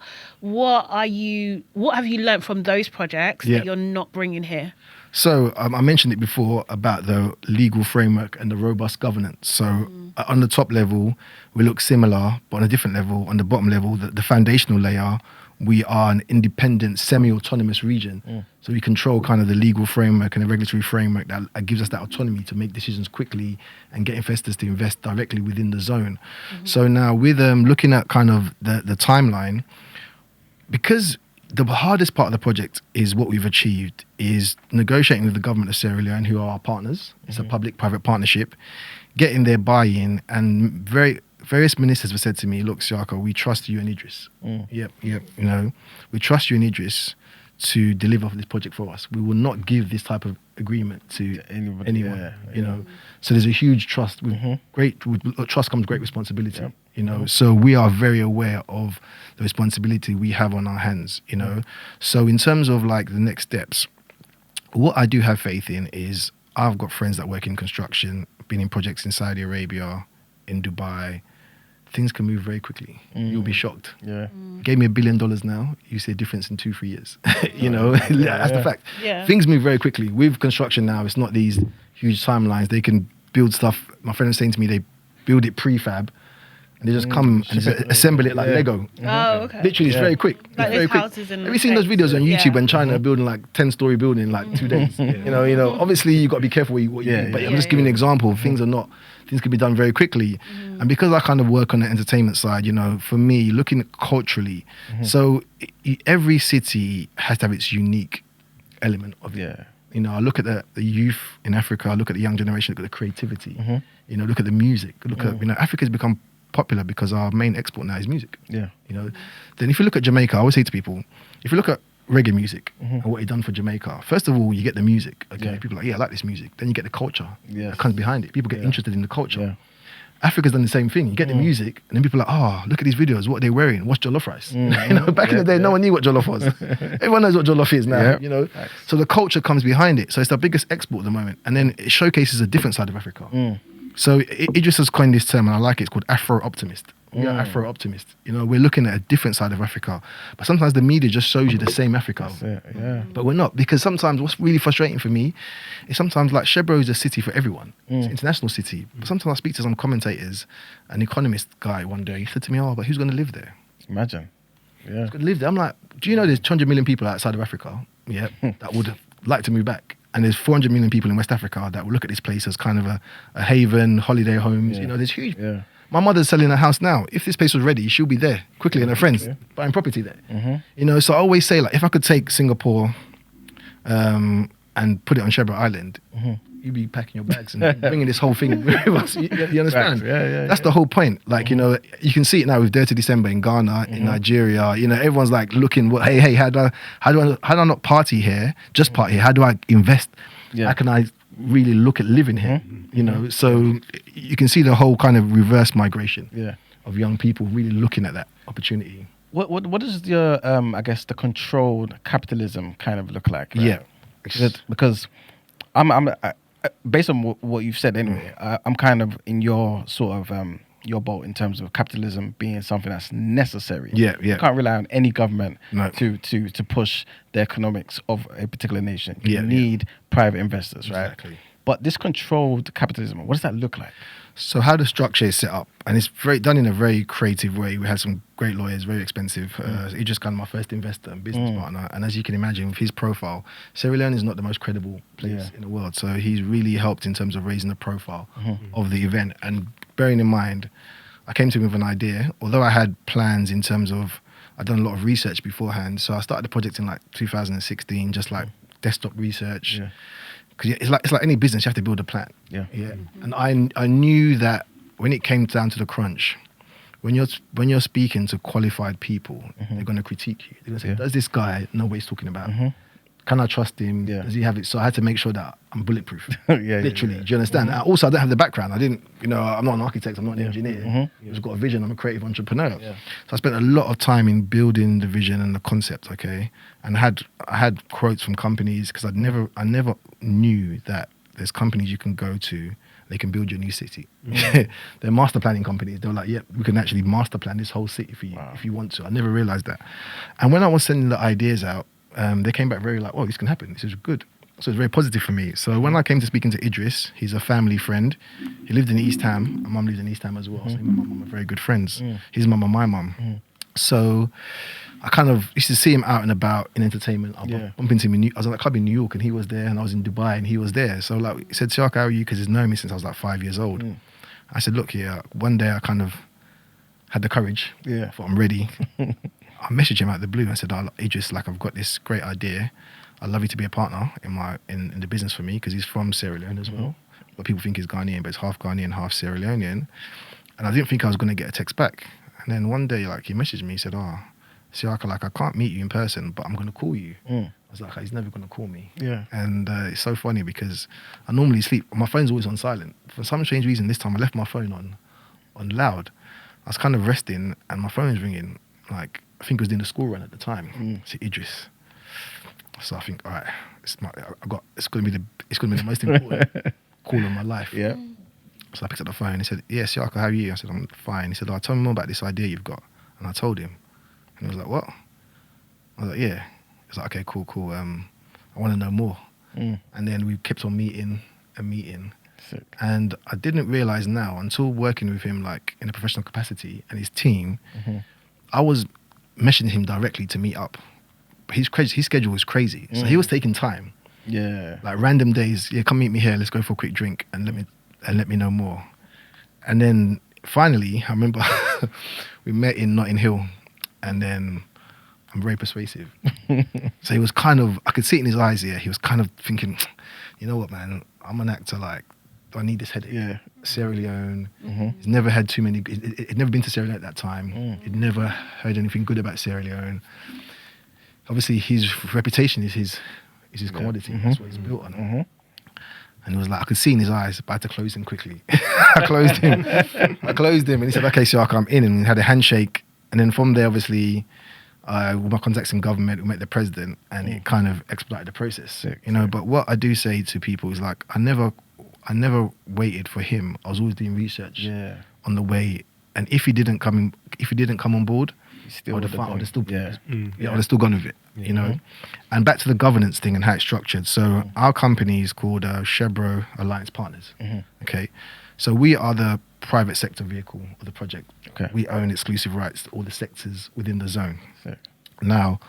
have you learned from those projects that you're not bringing here? So I mentioned it before about the legal framework and the robust governance. So on the top level, we look similar, but on a different level, on the bottom level, the foundational layer, we are an independent, semi-autonomous region. So we control kind of the legal framework and the regulatory framework that gives us that autonomy to make decisions quickly and get investors to invest directly within the zone. So now with looking at kind of the timeline, because the hardest part of the project is what we've achieved is negotiating with the government of Sierra Leone, who are our partners. It's a public-private partnership, getting their buy-in, and various ministers have said to me, look, Siaka, we trust you and Idris. Yep. We trust you and Idris to deliver this project for us. We will not give this type of agreement to anyone. You know, so there's a huge trust. With trust comes great responsibility. You know, so we are very aware of the responsibility we have on our hands. You know, so in terms of like the next steps, what I do have faith in is I've got friends that work in construction, been in projects in Saudi Arabia, in Dubai. Things can move very quickly. You'll be shocked. Gave me $1 billion now, you see a difference in 2-3 years. You know, that's the fact. Things move very quickly. With construction now, it's not these huge timelines. They can build stuff. My friend was saying to me, they build it prefab, and they just come and assemble it like Lego. Oh, okay. Literally, it's very quick. Like it's very quick. Have you seen those videos on YouTube when China are building like 10-story building in like 2 days? You know. Obviously, you got to be careful what you do. But I'm just giving an example. Things can be done very quickly. And because I kind of work on the entertainment side, you know, for me, looking culturally, so every city has to have its unique element of it. You know, I look at the youth in Africa, I look at the young generation, look at the creativity, you know, look at the music, look at, you know, Africa's become popular because our main export now is music. You know, then if you look at Jamaica, I always say to people, if you look at reggae music and what he done for Jamaica, first of all, you get the music. People are like, I like this music. Then you get the culture that comes behind it. People get interested in the culture. Africa's done the same thing. You get the music, and then people are like, look at these videos. What are they wearing? What's jollof rice? You know, back in the day, no one knew what jollof was. Everyone knows what jollof is now. You know, so the culture comes behind it. So it's the biggest export at the moment, and then it showcases a different side of Africa. So Idris has coined this term, and I like it. It's called Afro-optimist. We are Afro-optimists. You know, we're looking at a different side of Africa. But sometimes the media just shows you the same Africa. But we're not. Because sometimes what's really frustrating for me is sometimes like Sherbro is a city for everyone. It's an international city. But sometimes I speak to some commentators, an economist guy one day, he said to me, but who's going to live there? Imagine. Who's going to live there? I'm like, do you know there's 200 million people outside of Africa that would like to move back? And there's 400 million people in West Africa that will look at this place as kind of a haven, holiday homes. You know, there's huge. My mother's selling a house now. If this place was ready, she'll be there quickly and her friends buying property there. You know, so I always say, like, if I could take Singapore and put it on Sherbro Island, you'd be packing your bags and bringing this whole thing with us. You understand? That's the whole point. Like, you know, you can see it now with Dirty December in Ghana, in Nigeria. You know, everyone's like looking, hey, how do I not party here? Just party here. How do I invest? How can I really look at living here? You know, so you can see the whole kind of reverse migration of young people really looking at that opportunity. What does your I guess the controlled capitalism kind of look like? Right? Because I'm based on what you've said anyway, I'm kind of in your sort of your boat in terms of capitalism being something that's necessary. You can't rely on any government to push the economics of a particular nation. You need private investors, right? But this controlled capitalism, what does that look like? So how the structure is set up, and it's done in a very creative way. We had some great lawyers, very expensive. He just kind of my first investor and business partner. And as you can imagine, with his profile, Sierra Leone is not the most credible place in the world. So he's really helped in terms of raising the profile of the event. And bearing in mind, I came to him with an idea. Although I had plans in terms of, I'd done a lot of research beforehand. So I started the project in like 2016, just like desktop research. Because it's like any business, you have to build a plan. And I knew that when it came down to the crunch, when you're speaking to qualified people, they're going to critique you. They're going to say, does this guy know what he's talking about? Can I trust him? Does he have it? So I had to make sure that I'm bulletproof. Literally. Do you understand? Also, I don't have the background. I didn't, you know, I'm not an architect. I'm not an engineer. I've just got a vision. I'm a creative entrepreneur. So I spent a lot of time in building the vision and the concept. And I had quotes from companies because I never knew that there's companies you can go to. They can build your new city. They're master planning companies. They're like, we can actually master plan this whole city for you if you want to. I never realized that. And when I was sending the ideas out, they came back very like, this can happen. This is good. So it's very positive for me. So when I came to speaking to Idris, he's a family friend. He lived in East Ham. My mum lives in East Ham as well. So him and my mum are very good friends. His mum and my mum. So I kind of used to see him out and about in entertainment. I bump into him I was at a club in New York and he was there, and I was in Dubai and he was there. So like he said, Siaka, how are you? Because he's known me since I was like 5 years old. I said, look here, one day I kind of had the courage. I thought I'm ready. I messaged him out of the blue and said, Idris, like I've got this great idea. I'd love you to be a partner in the business for me, because he's from Sierra Leone as well. But people think he's Ghanaian, but he's half Ghanaian, half Sierra Leonean. And I didn't think I was going to get a text back. And then one day, like, he messaged me, he said, Siaka, like, I can't meet you in person, but I'm going to call you. I was like, he's never going to call me. Yeah. And it's so funny because I normally sleep. My phone's always on silent. For some strange reason, this time I left my phone on loud. I was kind of resting and my phone was ringing. Like, I think I was doing the school run at the time. It's Idris. So I think, all right, it's going to be the most important call of my life. Yeah. So I picked up the phone. He said, yeah, Siaka, how are you? I said, I'm fine. He said, oh, tell me more about this idea you've got. And I told him. And he was like, what? I was like, yeah. He was like, okay, cool. I want to know more. And then we kept on meeting and meeting. Sick. And I didn't realise now, until working with him like in a professional capacity and his team, I was meshing him directly to meet up. His schedule was crazy. So he was taking time. Yeah. Like random days, yeah, come meet me here, let's go for a quick drink and let me know more. And then finally, I remember we met in Notting Hill, and then I'm very persuasive. So he was kind of, I could see it in his eyes, yeah, he was kind of thinking, you know what, man, I'm an actor, like, do I need this headache? Yeah. Sierra Leone, he's never had too many, he'd never been to Sierra Leone at that time, he'd never heard anything good about Sierra Leone. Obviously, his reputation is his commodity, that's what he's built on. And it was like, I could see in his eyes, but I had to close him quickly. I closed him and he said, okay, Siaka, I'm in. And we had a handshake. And then from there, obviously, with my contacts in government, we met the president and it kind of expedited the process. Sick, you know, but what I do say to people is like, I never waited for him. I was always doing research on the way. And if he didn't come on board, I would have still gone with it, you know. And back to the governance thing and how it's structured. So our company is called Sherbro Alliance Partners. Okay, so we are the private sector vehicle of the project. Okay, we own exclusive rights to all the sectors within the zone. Sick. Now,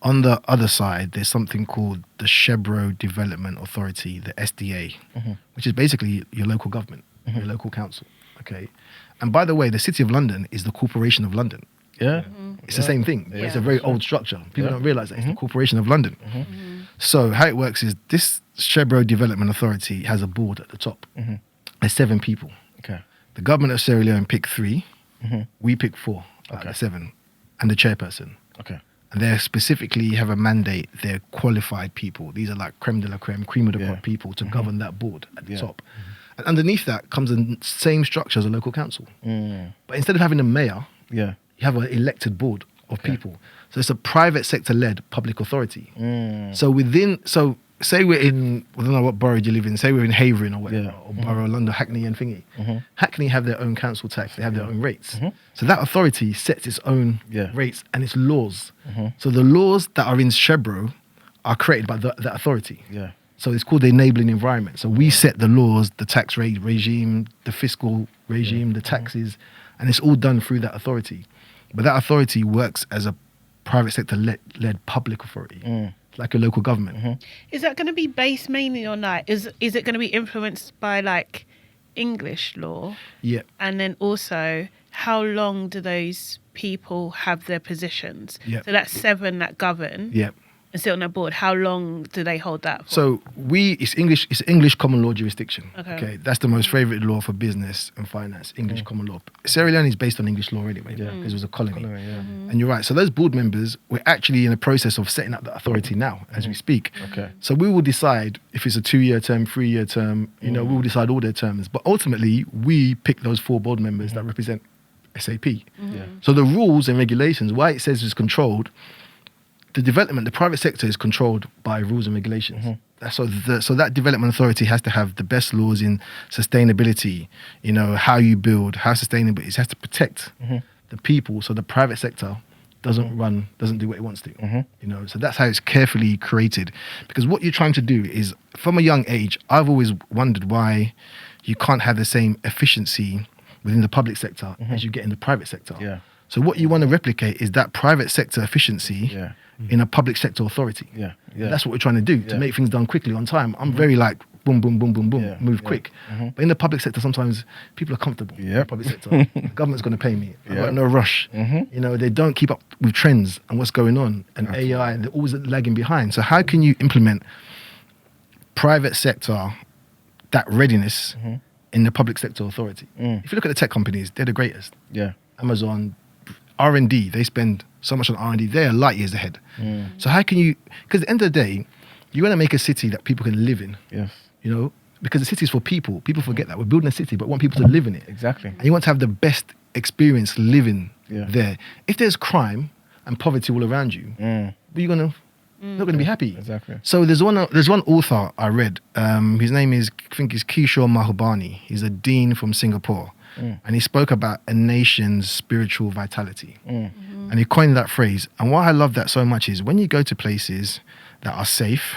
on the other side, there's something called the Sherbro Development Authority, the SDA, which is basically your local government, your local council. Okay, and by the way, the City of London is the Corporation of London. Yeah. It's the same thing. It's a very old structure. People don't realise that it's the Corporation of London. So how it works is this Sherbro Development Authority has a board at the top. There's 7 people. Okay. The government of Sierra Leone pick 3. We pick 4 out of the 7. And the chairperson. Okay. And they specifically have a mandate. They're qualified people. These are like creme de la creme, cream of the crop people to govern that board at the top. And underneath that comes the same structure as a local council. But instead of having a mayor, you have an elected board of people. So it's a private sector led public authority. So say we're in, I don't know what borough you live in, say we're in Havering or whatever, or Borough of London, Hackney and thingy. Hackney have their own council tax, they have their own rates. So that authority sets its own rates and its laws. So the laws that are in Sherbro are created by that authority. So it's called the enabling environment. So we set the laws, the tax rate regime, the fiscal regime, the taxes, and it's all done through that authority. But that authority works as a private sector led public authority, like a local government. Is that going to be based mainly on like, is it going to be influenced by like English law? Yeah. And then also, how long do those people have their positions? Yeah. So that's 7 that govern. Yeah. And sit on that board. How long do they hold that for? So it's English common law jurisdiction. Okay. That's the most favourite law for business and finance, English common law. Sierra Leone is based on English law anyway, because it was a colony. And you're right. So those board members, we're actually in the process of setting up the authority now as we speak. Okay. So So we will decide if it's a 2-year term, 3-year term, we will decide all their terms. But ultimately, we pick those 4 board members that represent SAP. So the rules and regulations, why it says it's controlled, the private sector is controlled by rules and regulations. So that development authority has to have the best laws in sustainability, how you build, how sustainable it is. It has to protect the people so the private sector doesn't do what it wants to. So that's how it's carefully created. Because what you're trying to do is, from a young age, I've always wondered why you can't have the same efficiency within the public sector as you get in the private sector. So what you want to replicate is that private sector efficiency in a public sector authority. That's what we're trying to do, to make things done quickly on time. I'm very like, boom, boom, boom, boom, boom, move quick. But in the public sector, sometimes people are comfortable in the public sector. The government's going to pay me. I've got no rush. They don't keep up with trends and what's going on, and AI, and they're always lagging behind. So how can you implement private sector, that readiness in the public sector authority? If you look at the tech companies, they're the greatest. Amazon, R&D, they spend so much on R&D. They're light years ahead. So how can you, because at the end of the day, you want to make a city that people can live in. Yes. You know, because the city is for people. People forget that. We're building a city, but want people to live in it. Exactly. And you want to have the best experience living there. If there's crime and poverty all around you, are you gonna not gonna be happy? Exactly. So there's one author I read. His name is, I think, is Kishore Mahbubani. He's a dean from Singapore, and he spoke about a nation's spiritual vitality, and he coined that phrase. And why I love that so much is when you go to places that are safe,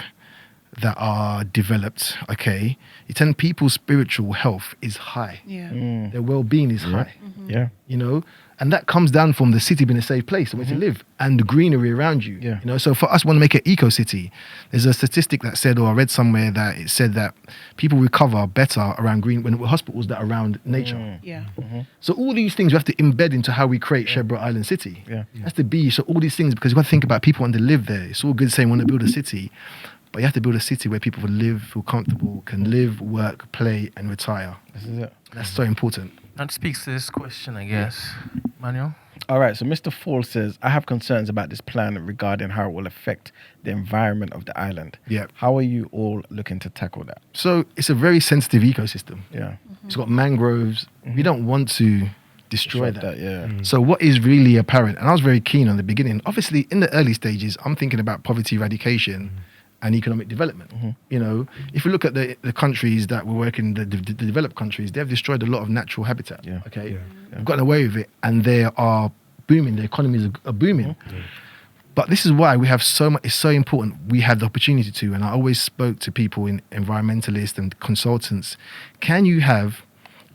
that are developed, okay, you tend people's spiritual health is high. Yeah. Their well-being is high. Yeah. You know, and that comes down from the city being a safe place where to live and the greenery around you. Yeah. You know, so for us, we want to make an eco-city. There's a statistic that said, or I read somewhere that it said that people recover better around green when hospitals that are around nature. Yeah. So all these things we have to embed into how we create Sherbro Island City. Yeah. It has to be, so all these things, because you have to think about people want to live there. It's all good saying we want to build a city, but you have to build a city where people will live, feel comfortable, can live, work, play, and retire. This is it. That's so important. That speaks to this question, I guess. Manuel? All right, so Mr. Fall says, I have concerns about this plan regarding how it will affect the environment of the island. Yeah. How are you all looking to tackle that? So it's a very sensitive ecosystem. Yeah. It's got mangroves. We don't want to destroy that. Yeah. So what is really apparent, and I was very keen on the beginning, obviously in the early stages, I'm thinking about poverty eradication and economic development. You know, if you look at the countries that we're working, the developed countries, they've destroyed a lot of natural habitat. Yeah. Okay. Yeah. We've gotten away with it and they are booming. The economies are booming. But this is why we have so much, it's so important we have the opportunity to, and I always spoke to people, in environmentalists and consultants, can you have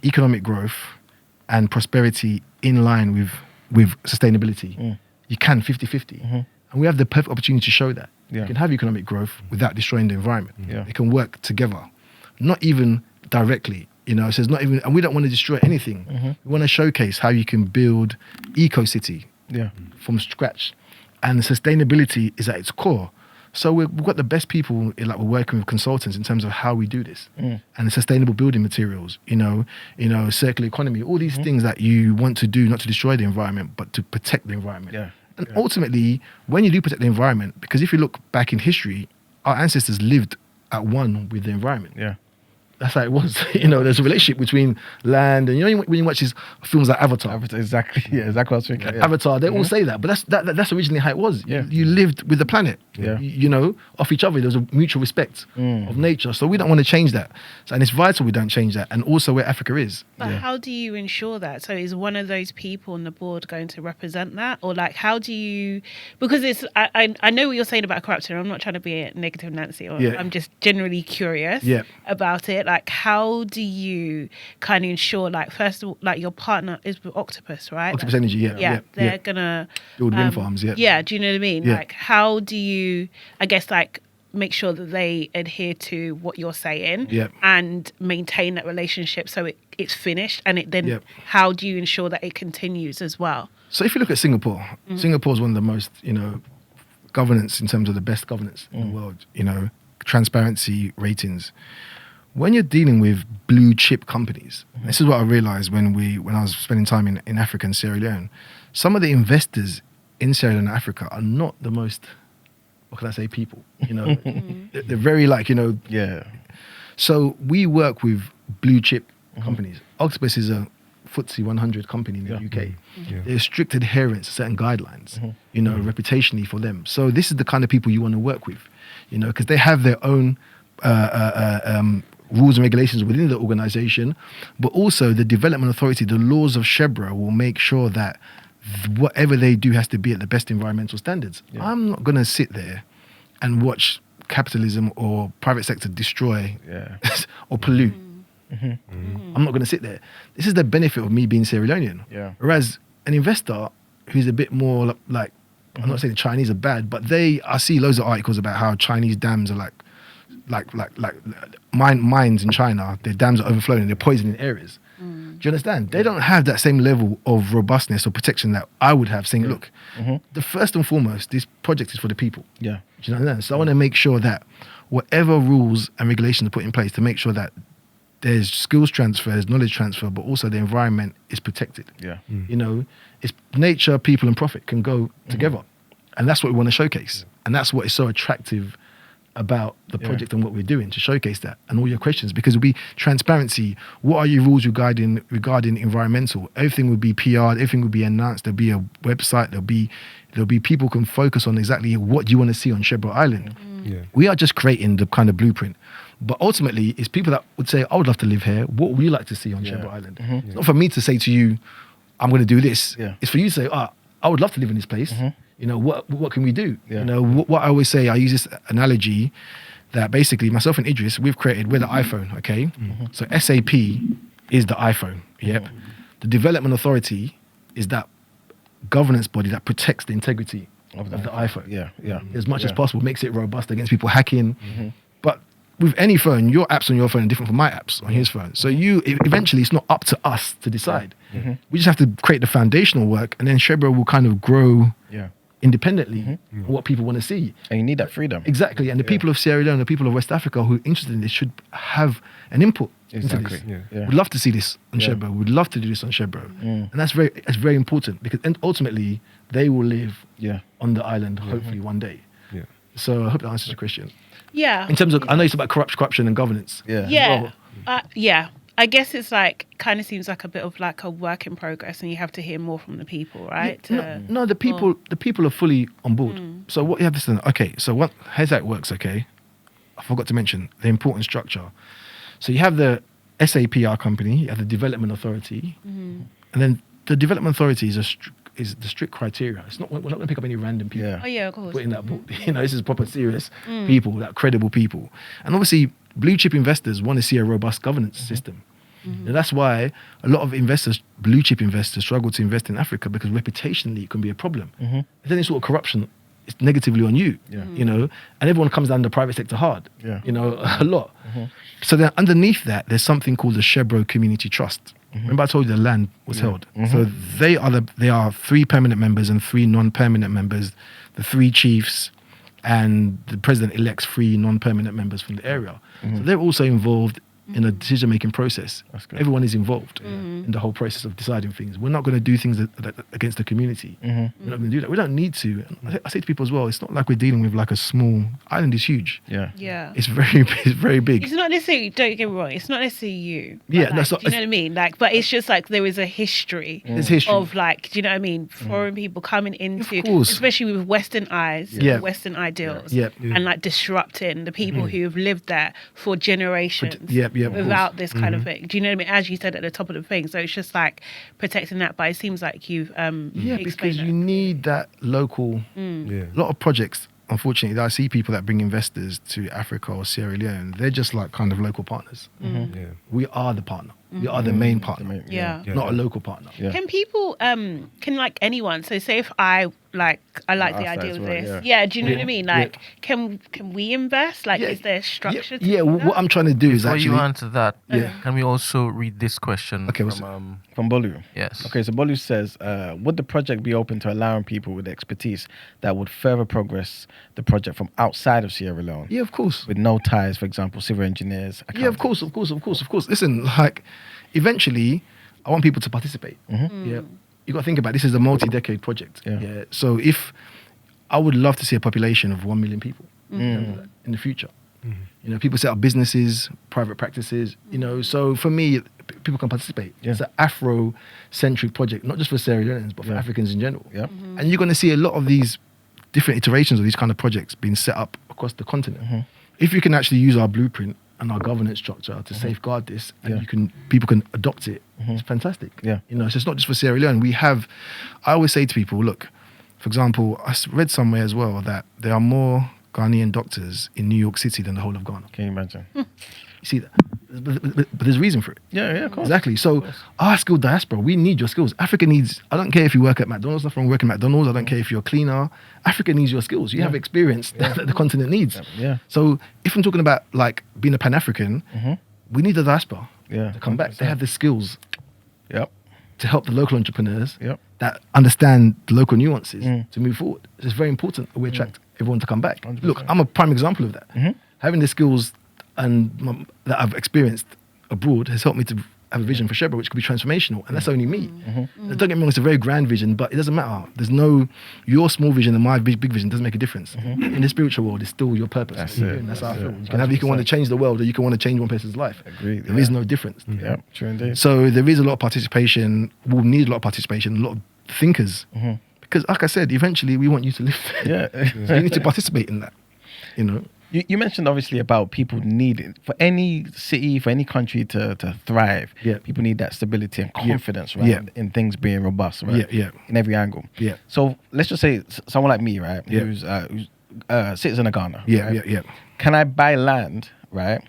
economic growth and prosperity in line with sustainability? You can 50-50. And we have the perfect opportunity to show that. Yeah. You can have economic growth without destroying the environment. Yeah. They can work together, not even directly. You know, so it's not even, and we don't want to destroy anything. We want to showcase how you can build eco-city from scratch. And sustainability is at its core. So we've got the best people, like we're working with consultants in terms of how we do this. And sustainable building materials, you know, circular economy, all these things that you want to do, not to destroy the environment, but to protect the environment. Yeah. And ultimately, when you do protect the environment, because if you look back in history, our ancestors lived at one with the environment. Yeah. That's how it was. You know, there's a relationship between land and, you know, when you watch these films like Avatar. Exactly. Yeah, exactly what I was thinking. Yeah. Avatar, they all say that, but that's originally how it was. Yeah. You lived with the planet, Yeah. you know, off each other. There was a mutual respect of nature. So we don't want to change that. So, and it's vital we don't change that. And also where Africa is. But how do you ensure that? So is one of those people on the board going to represent that? Or like, how do you, because it's, I know what you're saying about corruption. I'm not trying to be a negative Nancy, or I'm just generally curious about it. Like, how do you kind of ensure, like, first of all, like your partner is with Octopus, right? Octopus Energy, they're gonna build wind farms, yeah, do you know what I mean? Yeah. Like, how do you, I guess, like, make sure that they adhere to what you're saying and maintain that relationship so it's finished, and it then how do you ensure that it continues as well? So if you look at Singapore, Singapore is one of the most, you know, governance in terms of the best governance in the world, you know, transparency ratings. When you're dealing with blue chip companies, this is what I realized when I was spending time in Africa and Sierra Leone, some of the investors in Sierra Leone and Africa are not the most, what can I say, people, you know, they're very like, you know. Yeah. So we work with blue chip companies. Octopus is a FTSE 100 company in the UK. There's strict adherence to certain guidelines, you know, reputationally for them. So this is the kind of people you want to work with, you know, because they have their own rules and regulations within the organization, but also the development authority, the laws of Sherbro will make sure that whatever they do has to be at the best environmental standards. I'm not going to sit there and watch capitalism or private sector destroy or pollute. I'm not going to sit there. This is the benefit of me being Sierra Leonean. Whereas an investor who's a bit more like, I'm not saying the Chinese are bad, but I see loads of articles about how Chinese dams are like mines in China. Their dams are overflowing and they're poisoning areas. Do you understand? They don't have that same level of robustness or protection that I would have, saying, look, the first and foremost, this project is for the people. Do you understand? So I want to make sure that whatever rules and regulations are put in place to make sure that there's skills transfer, there's knowledge transfer, but also the environment is protected. Yeah. You know, it's nature, people, and profit can go together, and that's what we want to showcase, and that's what is so attractive about the project and what we're doing, to showcase that and all your questions, because it'll be transparency. What are your rules regarding environmental? Everything will be PR'd, everything will be announced. There'll be a website. There'll be people can focus on exactly what you want to see on Sherbro Island. Yeah. We are just creating the kind of blueprint. But ultimately, it's people that would say, I would love to live here. What would you like to see on Sherbro Island? It's not for me to say to you, I'm going to do this. Yeah. It's for you to say, I would love to live in this place. You know, what can we do? Yeah. You know, what I always say, I use this analogy that basically myself and Idris, we're the iPhone, okay? So SAP is the iPhone, The Development Authority is that governance body that protects the integrity of the iPhone. As much as possible, makes it robust against people hacking. But with any phone, your apps on your phone are different from my apps on his phone. So eventually it's not up to us to decide. We just have to create the foundational work, and then Sherbro will kind of grow independently what people want to see. And you need that freedom. Exactly. And the people of Sierra Leone, the people of West Africa who are interested in this should have an input into this. We'd love to see this on Sherbro. We'd love to do this on Sherbro. And that's very important, because ultimately they will live on the island, hopefully one day. So I hope that answers your question. Yeah. In terms of, I know it's about corruption and governance. Yeah. I guess it's like, kind of seems like a bit of like a work in progress, and you have to hear more from the people, right? No, the people are fully on board. So what you have to say, okay, so here's how it works, okay? I forgot to mention the important structure. So you have the SAPR company, you have the Development Authority, and then the Development Authority is the strict criteria. It's not, we're not going to pick up any random people. Oh yeah, of course. Put in that book. You know, this is proper serious people, that credible people. And obviously, blue chip investors want to see a robust governance system. And that's why a lot of investors, blue chip investors, struggle to invest in Africa, because reputationally it can be a problem. And then this sort of corruption is negatively on you, you know, and everyone comes down the private sector hard, you know, a lot. So then underneath that, there's something called the Sherbro Community Trust. Remember I told you the land was held. So they are 3 permanent members and 3 non-permanent members, the 3 chiefs, and the president elects 3 non-permanent members from the area. So they're also involved in a decision-making process. Everyone is involved in the whole process of deciding things. We're not going to do things against the community. We're not going to do that. We don't need to. I say to people as well, it's not like we're dealing with like a small island. Is huge. It's very big. It's not necessarily, don't get me wrong, it's not necessarily you. Yeah, like, do you know what I mean? Like, but it's just like there is a history, of like, do you know what I mean? Foreign people coming into, especially with Western eyes, Western ideals, and like disrupting the people who have lived there for generations. Without this kind of thing. Do you know what I mean? As you said at the top of the thing. So it's just like protecting that, but it seems like you've because you need that local. A lot of projects, unfortunately, I see people that bring investors to Africa or Sierra Leone, they're just like kind of local partners. We are the partner. We are the main partner. Not a local partner. Can people can like anyone, so say if I like the idea of this. Do you know what I mean? Like can we invest? Like is there structure to what I'm trying to do is Before actually you answer that, can we also read this question from Bolu? Yes. Okay, so Bolu says, would the project be open to allowing people with expertise that would further progress the project from outside of Sierra Leone? Yeah, of course. With no ties, for example, civil engineers, accountants. Yeah, of course. Listen, like eventually I want people to participate. You got to think about this is a multi-decade project. So if I would love to see a population of 1 million people in the future. You know, people set up businesses, private practices, you know, so for me, people can participate. It's an Afro-centric project, not just for Sierra Leoneans, but for Africans in general. And you're going to see a lot of these different iterations of these kind of projects being set up across the continent. If you can actually use our blueprint and our governance structure to safeguard this, and people can adopt it, it's fantastic. You know, so it's not just for Sierra Leone. I always say to people, look, for example, I read somewhere as well that there are more Ghanaian doctors in New York City than the whole of Ghana. Can you imagine? You see that? But there's a reason for it. Of course. Exactly. So our skilled diaspora, we need your skills. Africa needs, I don't care if you work at McDonald's, nothing wrong with working at McDonald's, I don't care if you're a cleaner. Africa needs your skills. You have experience that the continent needs. So if I'm talking about like being a Pan-African, we need the diaspora to come back. They have the skills to help the local entrepreneurs that understand the local nuances to move forward. It's very important that we attract everyone to come back. 100%. Look, I'm a prime example of that. Having the skills and that I've experienced abroad has helped me to have a vision for Sherbro, which could be transformational, and that's only me. Don't get me wrong, it's a very grand vision, but it doesn't matter. There's no, your small vision and my big vision doesn't make a difference. In the spiritual world, it's still your purpose. That's how I feel. You can want to change the world, or you can want to change one person's life. Agreed. There is no difference. Yeah, true indeed. So there is a lot of participation. We'll need a lot of participation, a lot of thinkers. Because like I said, eventually we want you to live there. Yeah. So you need to participate in that, you know. You mentioned obviously about people needing, for any city, for any country to thrive, people need that stability and confidence, right? In things being robust, right? In every angle. So let's just say someone like me, right? Who's citizen of Ghana. Right? Can I buy land, right?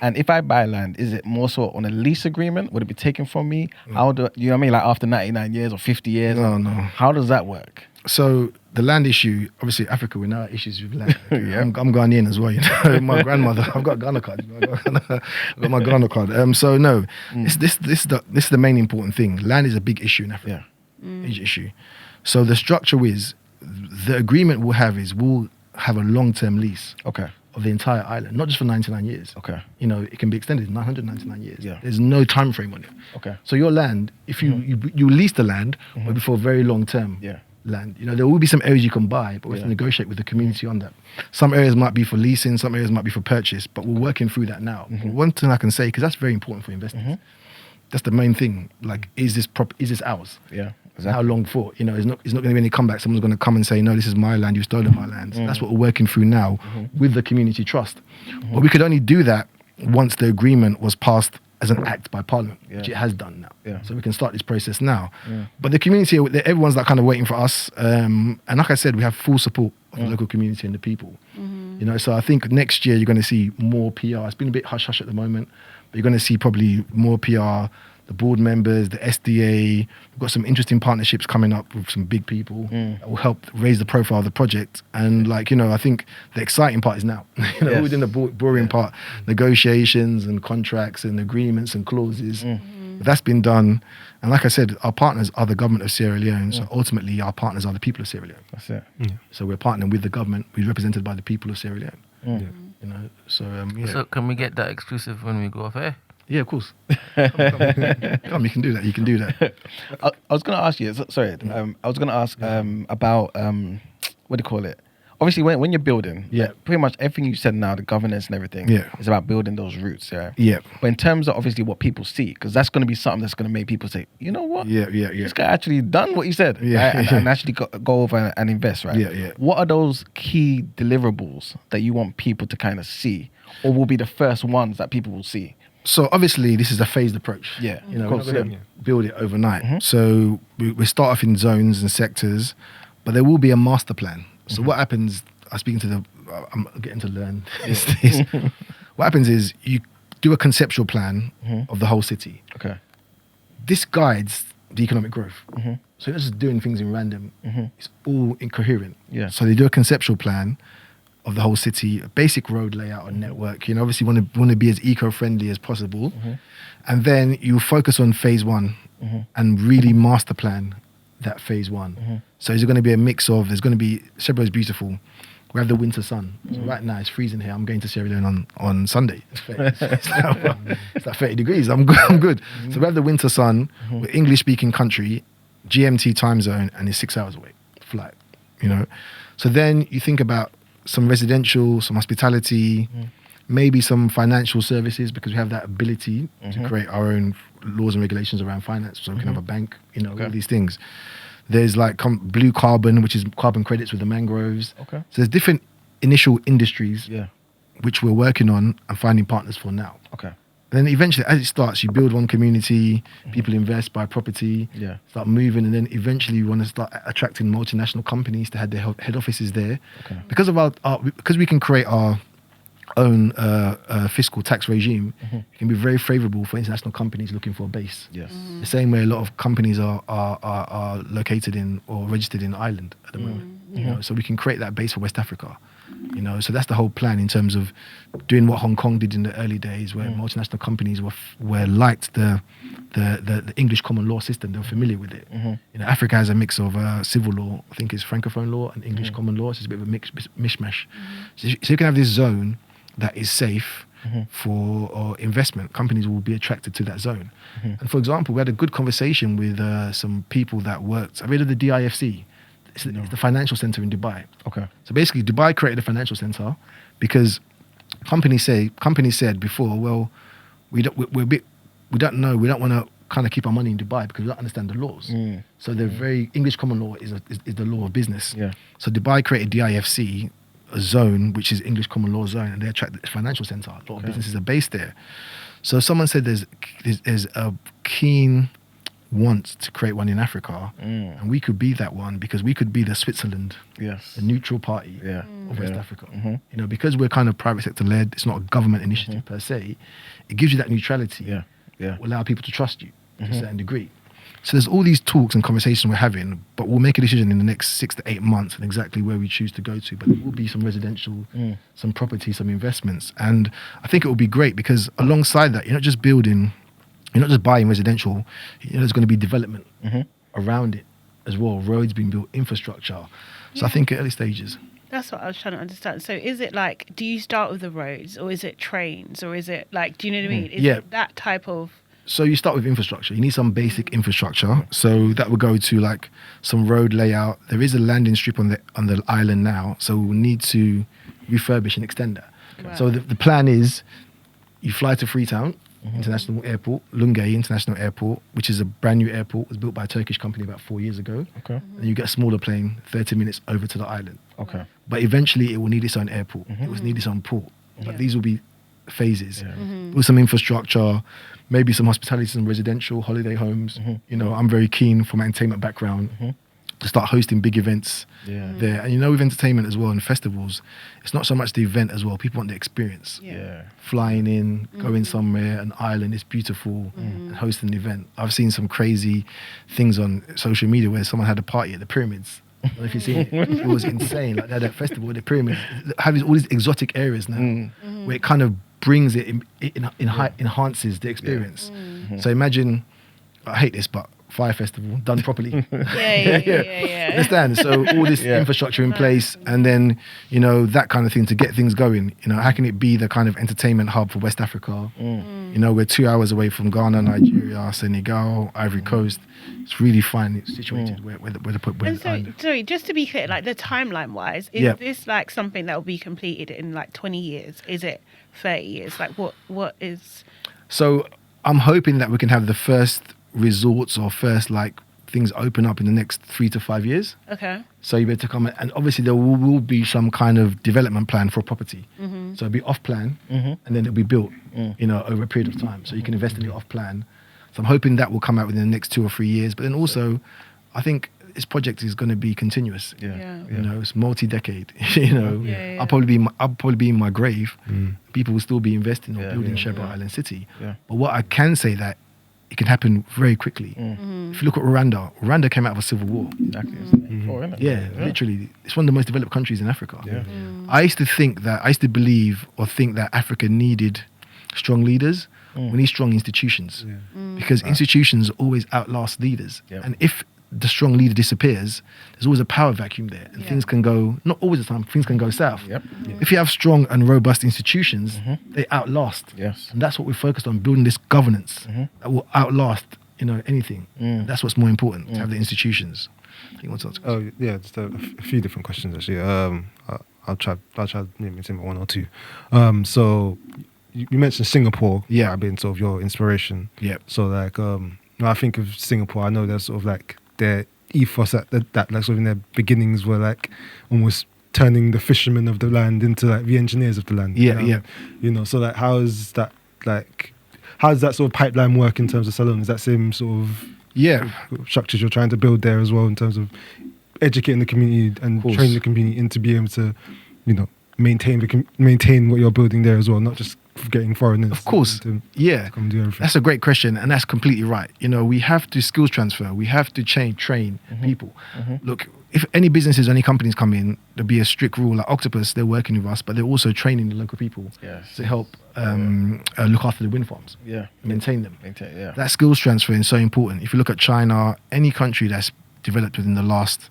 And if I buy land, is it more so on a lease agreement? Would it be taken from me? How do you know what I mean? Like after 99 years or 50 years? No. How does that work? So the land issue, obviously Africa, we know our issues with land. I'm Ghanaian as well, you know. My grandmother, I've got a Ghana card. I've got my Ghana card. So no, this is the main important thing. Land is a big issue in Africa. Huge issue. So the structure is, the agreement we'll have a long-term lease. Of the entire island, not just for 99 years. You know, it can be extended 999 years. There's no time frame on it. So your land, if you lease the land, will be for a very long term. Land. You know, there will be some areas you can buy, but we have to negotiate with the community on that. Some areas might be for leasing, some areas might be for purchase, but we're working through that now. One thing I can say, because that's very important for investors, that's the main thing. Like, is this ours? Exactly. How long for? You know, it's not going to be any comeback. Someone's going to come and say, no, this is my land, you've stolen my land. So that's what we're working through now with the community trust. But we could only do that once the agreement was passed as an act by Parliament, which it has done now. So we can start this process now. But the community, everyone's like kind of waiting for us. And like I said, we have full support of the local community and the people. You know, so I think next year you're going to see more PR. It's been a bit hush-hush at the moment, but you're going to see probably more PR, the board members, the SDA. We've got some interesting partnerships coming up with some big people that will help raise the profile of the project. And like, you know, I think the exciting part is now. You know, within the boring part, negotiations and contracts and agreements and clauses. That's been done. And like I said, our partners are the government of Sierra Leone. So ultimately, our partners are the people of Sierra Leone. That's it. So we're partnering with the government. We're represented by the people of Sierra Leone. You know, so So can we get that exclusive when we go off air? Yeah, of course. Come, you can do that. You can do that. I was going to ask you, sorry, I was going to ask about, what do you call it? Obviously, when you're building, like, pretty much everything you said now, the governance and everything, is about building those roots, But in terms of obviously what people see, because that's going to be something that's going to make people say, you know what? This guy actually done what he said, right? And actually go over and invest, right? What are those key deliverables that you want people to kind of see, or will be the first ones that people will see? So obviously this is a phased approach. You know, we're not going to build it overnight. So we start off in zones and sectors, but there will be a master plan. So what happens, I'm getting to learn this. What happens is you do a conceptual plan of the whole city. This guides the economic growth. So you're not just doing things in random. It's all incoherent. So they do a conceptual plan of the whole city, a basic road layout and network. You know, obviously want to be as eco-friendly as possible. And then you focus on phase one and really master plan that phase one. So there's going to be a mix of, Sherbro is beautiful. We have the winter sun. So right now it's freezing here. I'm going to Sierra Leone on Sunday. It's like 30 degrees. I'm good. So we have the winter sun. We're English-speaking country, GMT time zone, and it's 6 hours away flight. You know, so then you think about some residential, some hospitality, maybe some financial services, because we have that ability to create our own laws and regulations around finance. So we can have a bank, you know, all these things. There's like blue carbon, which is carbon credits with the mangroves. So there's different initial industries which we're working on and finding partners for now. Then eventually, as it starts, you build one community, people invest, buy property, start moving, and then eventually you want to start attracting multinational companies to have their head offices there. Because of because we can create our own fiscal tax regime, it can be very favourable for international companies looking for a base. The same way a lot of companies are located in or registered in Ireland at the moment. You know, so we can create that base for West Africa. You know, so that's the whole plan in terms of doing what Hong Kong did in the early days, where multinational companies were liked the English common law system. They were familiar with it. You know, Africa has a mix of civil law, I think it's Francophone law, and English common law. So it's a bit of a mishmash. So you can have this zone that is safe, for investment. Companies will be attracted to that zone. And for example, we had a good conversation with some people that worked. Have you heard of the DIFC? It's the financial center in Dubai. Okay. So basically, Dubai created a financial center because companies said before, well, we don't know, we don't want to kind of keep our money in Dubai because we don't understand the laws. So the very English common law is the law of business. Yeah. So Dubai created DIFC, a zone which is English common law zone, and they attract the financial center. A lot of businesses are based there. So someone said there's a keen want to create one in Africa, and we could be that one because we could be the Switzerland, the neutral party of West Africa. You know, because we're kind of private sector led, it's not a government initiative per se. It gives you that neutrality. Will allow people to trust you to a certain degree. So there's all these talks and conversations we're having, but we'll make a decision in the next 6 to 8 months on exactly where we choose to go to. But there will be some residential, some property, some investments. And I think it will be great because alongside that, you're not just building, you're not just buying residential, you know, there's going to be development around it as well. Roads being built, infrastructure. So I think at early stages. That's what I was trying to understand. So is it like, do you start with the roads or is it trains or is it like, do you know what I mean? Is it that type of... So you start with infrastructure. You need some basic infrastructure. So that will go to like some road layout. There is a landing strip on the island now. So we'll need to refurbish and extend that. Right. So the plan is you fly to Freetown International Airport, Lungai International Airport, which is a brand new airport. It was built by a Turkish company about 4 years ago. Okay. And you get a smaller plane, 30 minutes over to the island. Okay. But eventually it will need its own airport. It will need its own port. But these will be phases with some infrastructure, maybe some hospitality, some residential holiday homes. You know, I'm very keen from my entertainment background to start hosting big events there. And you know, with entertainment as well and festivals, it's not so much the event as well. People want the experience. Flying in, going somewhere, an island, it's beautiful, and hosting an event. I've seen some crazy things on social media where someone had a party at the pyramids. I don't know if you've seen it. It was insane. Like that festival, the pyramids have all these exotic areas now where it kind of brings it, enhances the experience. So imagine, I hate this, but Fire Festival done properly. Understand? So all this infrastructure in place, and then, you know, that kind of thing to get things going. You know, how can it be the kind of entertainment hub for West Africa? You know, we're 2 hours away from Ghana, Nigeria, Senegal, Ivory Coast. It's really fine. It's situated where the sorry, just to be clear, like the timeline wise, is this like something that will be completed in like 20 years? Is it 30 years? Like what is? So I'm hoping that we can have the first resorts or first like things open up in the next 3 to 5 years. Okay. So you better come and obviously there will be some kind of development plan for property. So it'll be off plan and then it'll be built, you know, over a period of time. So you can invest in it off plan. So I'm hoping that will come out within the next 2 or 3 years. But then also, I think this project is going to be continuous. You know, it's multi-decade. You know, I'll probably be in my grave. People will still be investing or building Sherbro Island City. But what I can say that it can happen very quickly. If you look at Rwanda came out of a civil war. Literally, it's one of the most developed countries in Africa. I used to believe or think that Africa needed strong leaders. We need strong institutions because institutions always outlast leaders. And if the strong leader disappears, there's always a power vacuum there, and things can go, not always the time, things can go south. If you have strong and robust institutions, they outlast. And that's what we're focused on, building this governance that will outlast, you know, anything. That's what's more important, to have the institutions. I think what's just a few different questions actually. I'll try maybe say one or two. So you mentioned Singapore being sort of your inspiration. So like when I think of Singapore, I know there's sort of like their ethos that like sort of in their beginnings were like almost turning the fishermen of the land into like the engineers of the land. You know, so like how does that sort of pipeline work in terms of Salone? Is that same sort of structures you're trying to build there as well in terms of educating the community and training the community into being able to, you know, maintain what you're building there as well, not just getting foreigners. Of course, to come do everything. That's a great question, and that's completely right. You know, we have to skills transfer. We have to train people. Look, if any businesses, any companies come in, there'll be a strict rule. Like Octopus, they're working with us, but they're also training the local people to help look after the wind farms, maintain them. That skills transfer is so important. If you look at China, any country that's developed within the last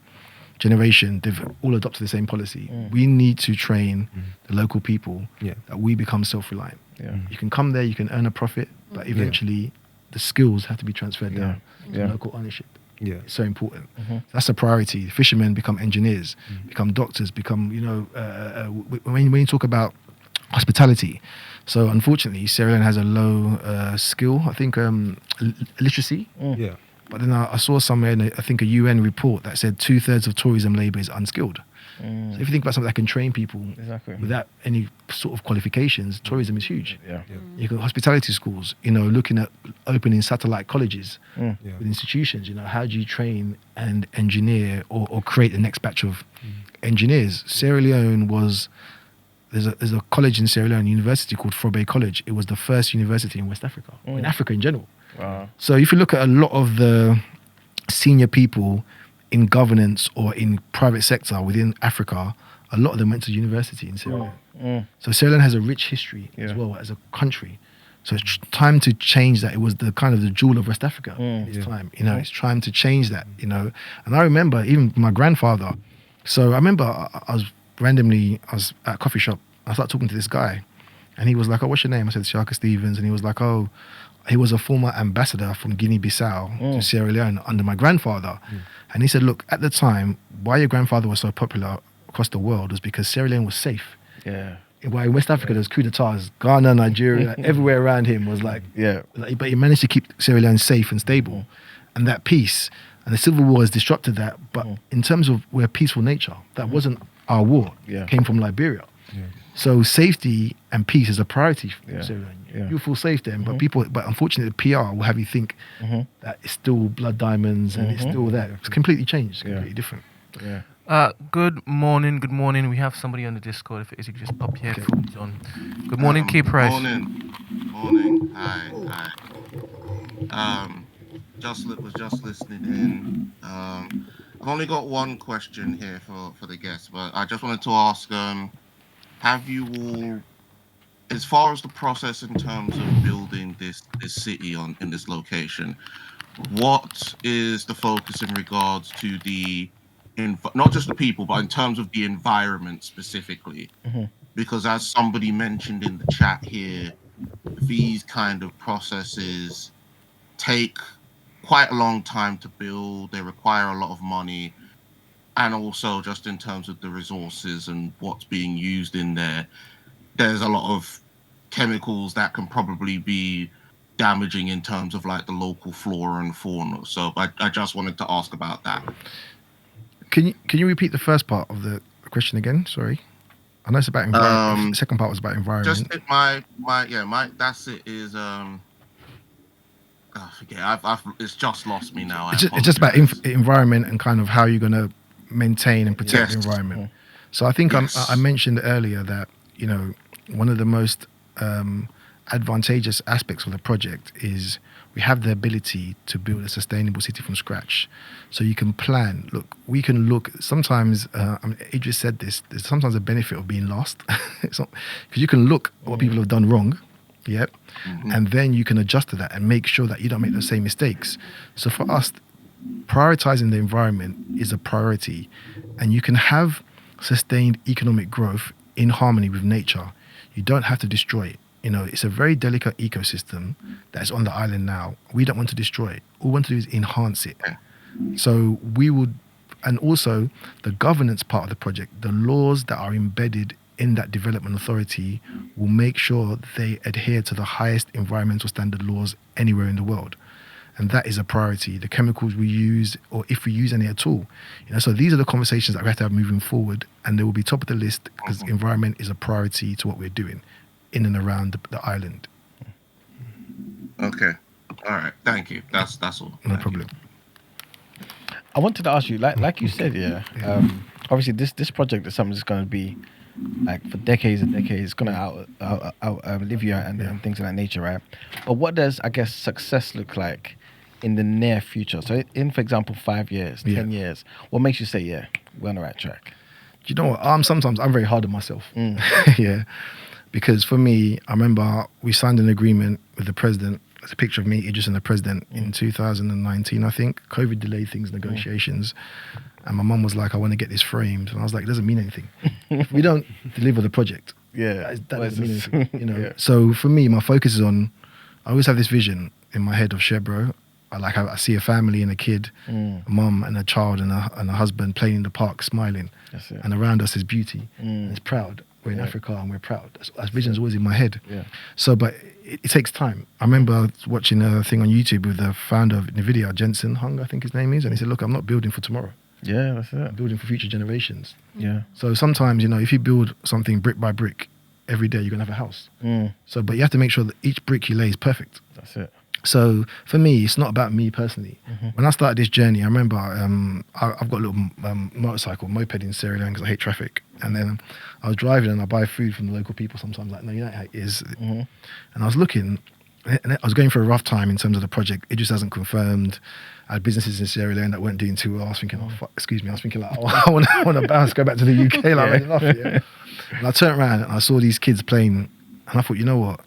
generation, they've all adopted the same policy. We need to train the local people that we become self-reliant. You can come there, you can earn a profit, but eventually the skills have to be transferred down to local ownership. Yeah, it's so important. That's a priority. Fishermen become engineers, become doctors, become when you talk about hospitality. So unfortunately, Sierra Leone has a low skill, I think, literacy. Yeah. But then I saw somewhere, I think a UN report that said 2/3 of tourism labour is unskilled. So if you think about something that can train people without any sort of qualifications, tourism is huge. You got hospitality schools, looking at opening satellite colleges with institutions. How do you train and engineer or create the next batch of engineers? Sierra Leone there's a college in Sierra Leone, university called Frobe College. It was the first university in West Africa, in Africa in general. Wow. So if you look at a lot of the senior people in governance or in private sector within Africa, a lot of them went to university in Sierra Leone. So Sierra Leone has a rich history as well as a country. So it's time to change that. It was the kind of the jewel of West Africa in its time. It's time to change that. And I remember even my grandfather. So I remember I was at a coffee shop. I started talking to this guy, and he was like, "Oh, what's your name?" I said, "Siaka Stevens," and he was like, "Oh." He was a former ambassador from Guinea-Bissau to Sierra Leone under my grandfather. And he said, look, at the time, why your grandfather was so popular across the world was because Sierra Leone was safe. Yeah. While in West Africa, there's coup d'etats, Ghana, Nigeria, everywhere around him was like, but he managed to keep Sierra Leone safe and stable. And that peace, and the civil war has disrupted that. But in terms of we're a peaceful nature, that wasn't our war. It came from Liberia. So safety and peace is a priority for Sierra Leone. You feel safe then, but unfortunately the PR will have you think that it's still blood diamonds and it's still there. It's completely changed. It's completely different. Good morning. We have somebody on the Discord. If it is, you can just pop your headphones on. Good morning, Key Price. Morning. Hi. Was just listening in. I've only got one question here for the guests, but I just wanted to ask, have you all, as far as the process in terms of building this city in this location, what is the focus in regards to not just the people, but in terms of the environment specifically? Because as somebody mentioned in the chat here, these kind of processes take quite a long time to build. They require a lot of money. And also just in terms of the resources and what's being used in there, there's a lot of chemicals that can probably be damaging in terms of like the local flora and fauna. So I just wanted to ask about that. Can you repeat the first part of the question again? Sorry. I know it's about environment. The second part was about environment. Just my that's it is I forget. It's just lost me now. It's just about environment and kind of how you're going to maintain and protect the environment. So I think I mentioned earlier that one of the most advantageous aspects of the project is we have the ability to build a sustainable city from scratch. So you can plan. Look, we can look. Sometimes Idris said this. There's sometimes a benefit of being lost, because you can look at what people have done wrong. And then you can adjust to that and make sure that you don't make the same mistakes. So for us, prioritizing the environment is a priority, and you can have sustained economic growth in harmony with nature. You don't have to destroy it. It's a very delicate ecosystem that's on the island now. We don't want to destroy it. All we want to do is enhance it. So we would, and also the governance part of the project, the laws that are embedded in that development authority will make sure they adhere to the highest environmental standard laws anywhere in the world. And that is a priority. The chemicals we use, or if we use any at all. So these are the conversations that we have to have moving forward, and they will be top of the list because environment is a priority to what we're doing in and around the island. Okay. All right. Thank you. That's all. No problem. I wanted to ask you, like you said, obviously this project is something that's going to be like for decades and decades. It's going to outlive you and things of that nature, right? But what does, I guess, success look like in the near future? So in, for example, 5 years, 10 years, what makes you say, we're on the right track? You know what? Sometimes I'm very hard on myself. Because for me, I remember we signed an agreement with the president. There's a picture of me, Idris, and the president in 2019, I think. COVID delayed things, negotiations. And my mum was like, I want to get this framed. And I was like, it doesn't mean anything. If we don't deliver the project, Yeah. That doesn't mean anything, you know. So for me, my focus is on, I always have this vision in my head of Sherbro. I see a family and a kid, a mum and a child and a husband playing in the park, smiling. That's it. And around us is beauty. And it's proud. We're in Africa and we're proud. That vision's always in my head. Yeah. So, but it takes time. I remember watching a thing on YouTube with the founder of NVIDIA, Jensen Huang, I think his name is, and he said, look, I'm not building for tomorrow. Yeah, that's it. I'm building for future generations. Yeah. So sometimes, you know, if you build something brick by brick, every day you're going to have a house. So, but you have to make sure that each brick you lay is perfect. That's it. So for me, it's not about me personally. When I started this journey, I remember I've got a little moped in Sierra Leone because I hate traffic. And then I was driving and I buy food from the local people sometimes, like, no, you know how it is. And I was looking, and I was going for a rough time in terms of the project. It just hasn't confirmed. I had businesses in Sierra Leone that weren't doing too well. I was thinking, oh, fuck, excuse me. I was thinking, like, oh, I want to bounce, go back to the UK, like, I've had enough. Yeah. And I turned around and I saw these kids playing, and I thought, you know what?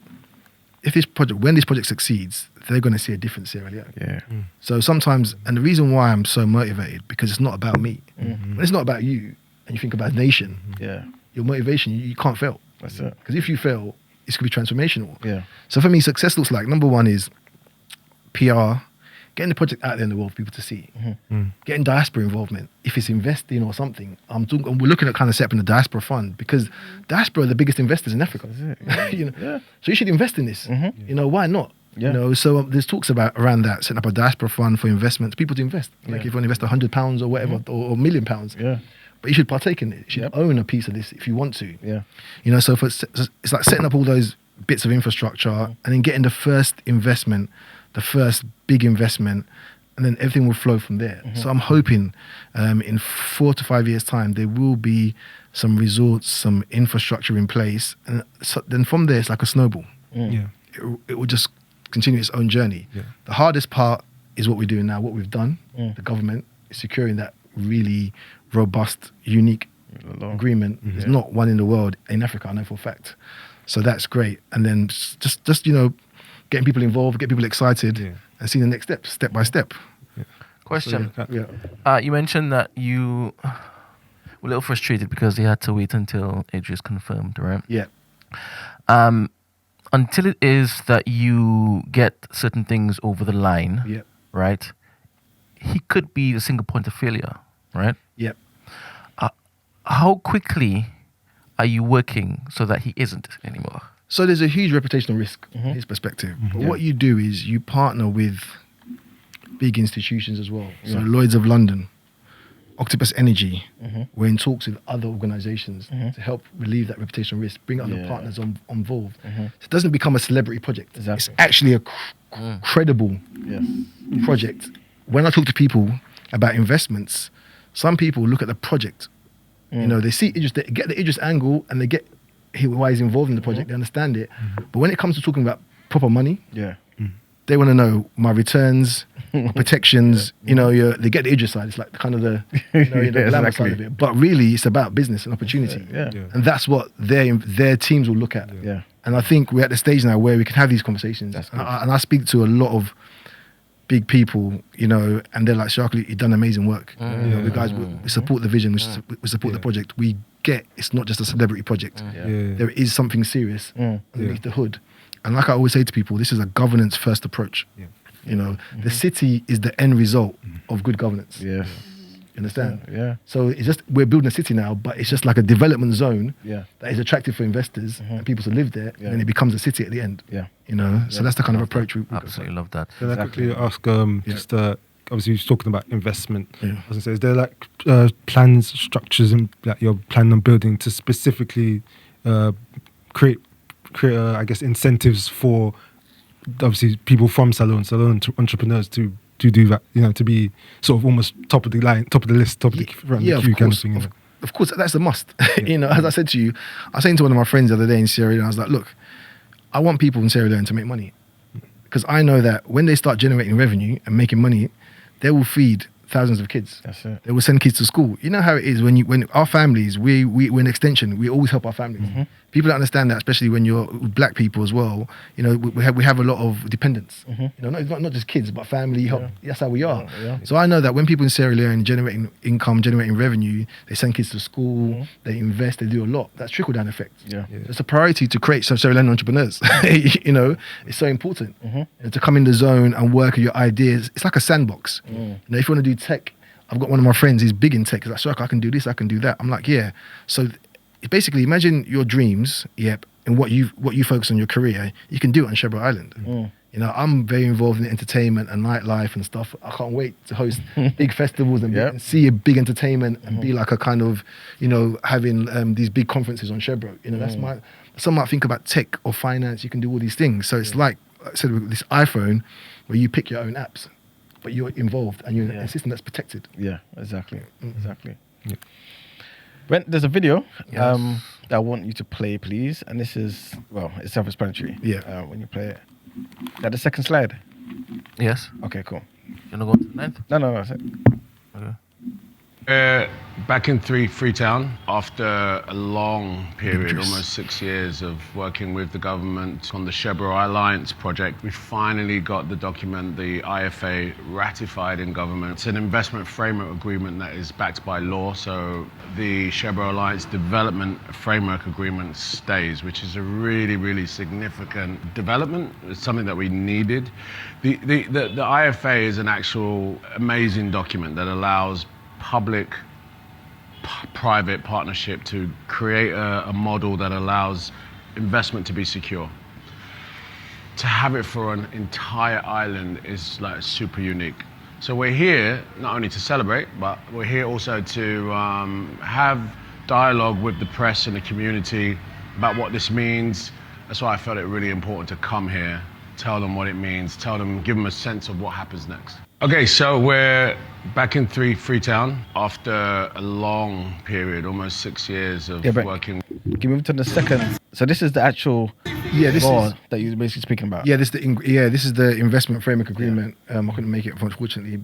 When this project succeeds, they're going to see a different Sierra Leone. Yeah. So sometimes, and the reason why I'm so motivated, because it's not about me. When it's not about you, and you think about nation, your motivation, you can't fail. That's it. Because if you fail, it's going to be transformational. Yeah. So for me, success looks like, number one is PR, getting the project out there in the world for people to see. Getting diaspora involvement. If it's investing or something, we're looking at kind of setting up a diaspora fund, because diaspora are the biggest investors in Africa. You know? So you should invest in this. You know, why not? You know, so there's talks around that, setting up a diaspora fund for investments, people to invest. Like if you want to invest £100 or whatever, or £1 million. But you should partake in it. You should own a piece of this if you want to. You know, so it's like setting up all those bits of infrastructure and then getting the first investment, the first big investment, and then everything will flow from there. So I'm hoping in 4 to 5 years' time, there will be some resorts, some infrastructure in place. And so then from there, it's like a snowball. It will just continue its own journey. The hardest part is what we're doing now, what we've done. The government is securing that really robust, unique agreement. There's not one in the world, in Africa, I know for a fact. So that's great. And then just you know, getting people involved, get people excited, and seeing the next steps, step by step. Question. So, you mentioned that you were a little frustrated because they had to wait until Idris confirmed, right? Until it is that you get certain things over the line, right? He could be the single point of failure, right? How quickly are you working so that he isn't anymore? So there's a huge reputational risk in his perspective. But what you do is you partner with big institutions as well. So Lloyd's of London, Octopus Energy, we're in talks with other organisations to help relieve that reputational risk, bring other partners involved. So it doesn't become a celebrity project. It's actually a credible project. When I talk to people about investments, some people look at the project. You know, they see Idris, they get the Idris angle, and they get why he's involved in the project. They understand it. But when it comes to talking about proper money, they want to know my returns, my protections. You know, they get the Idris side. It's like kind of the glamour side of it. But really, it's about business and opportunity. And that's what their teams will look at. And I think we're at the stage now where we can have these conversations. And I speak to a lot of big people, you know, and they're like, Siaka, you've done amazing work. You know, we guys, we support the vision, we support the project. We get it's not just a celebrity project. There is something serious underneath the hood. And like I always say to people, this is a governance first approach. You know, the city is the end result of good governance. You understand? So it's just, we're building a city now, but it's just like a development zone that is attractive for investors and people to live there, and then it becomes a city at the end. You know, so that's the kind of approach we absolutely love that. Can I quickly ask, just obviously you're talking about investment. I was gonna say, is there like plans, structures that you're planning on building to specifically create I guess incentives for obviously people from Salone entrepreneurs to do that, you know, to be sort of almost top of the line, top of the list, top of the queue kind of thing. Of course, that's a must. You know, as I said to you, I was saying to one of my friends the other day in Sierra Leone, I was like, look, I want people in Sierra Leone to make money, because I know that when they start generating revenue and making money, they will feed thousands of kids. That's it. They will send kids to school. You know how it is when our families, we're an extension. We always help our families. People don't understand that, especially when you're with black people as well. You know, we have a lot of dependents. You know, not just kids, but family help. That's how we are. So I know that when people in Sierra Leone generating income, generating revenue, they send kids to school, they invest, they do a lot. That's trickle down effect. It's a priority to create some Sierra Leone entrepreneurs. You know, it's so important to come in the zone and work on your ideas. It's like a sandbox. You know, if you want to do tech, I've got one of my friends, he's big in tech. He's like, Siaka, I can do this, I can do that. I'm like, yeah. So basically, imagine your dreams, and what you focus on your career, you can do it on Sherbro Island. You know, I'm very involved in entertainment and nightlife and stuff. I can't wait to host big festivals and see a big entertainment and be like a kind of, you know, having these big conferences on Sherbro. You know, that's some might think about tech or finance. You can do all these things. So it's like I said with this iPhone, where you pick your own apps, but you're involved and you're in a system that's protected. Yeah, exactly. Yeah. Brent, there's a video that I want you to play, please. And this is, well, it's self-explanatory. When you play it. Is that the second slide? Yes. Okay, cool. You want to go to the ninth? No, that's it. Okay. Back in Freetown, after a long period, almost 6 years of working with the government on the Sherbro Alliance project, we finally got the document, the IFA, ratified in government. It's an investment framework agreement that is backed by law, so the Sherbro Alliance Development Framework Agreement stays, which is a really, really significant development. It's something that we needed. The IFA is an actual amazing document that allows public-private partnership to create a model that allows investment to be secure. To have it for an entire island is like super unique. So we're here not only to celebrate, but we're here also to have dialogue with the press and the community about what this means. That's why I felt it really important to come here, tell them what it means, give them a sense of what happens next. Okay, so we're back in Freetown after a long period, almost 6 years of working. Can we move to the second? So this is the actual law that you're basically speaking about. This is the investment framework agreement. I couldn't make it, unfortunately,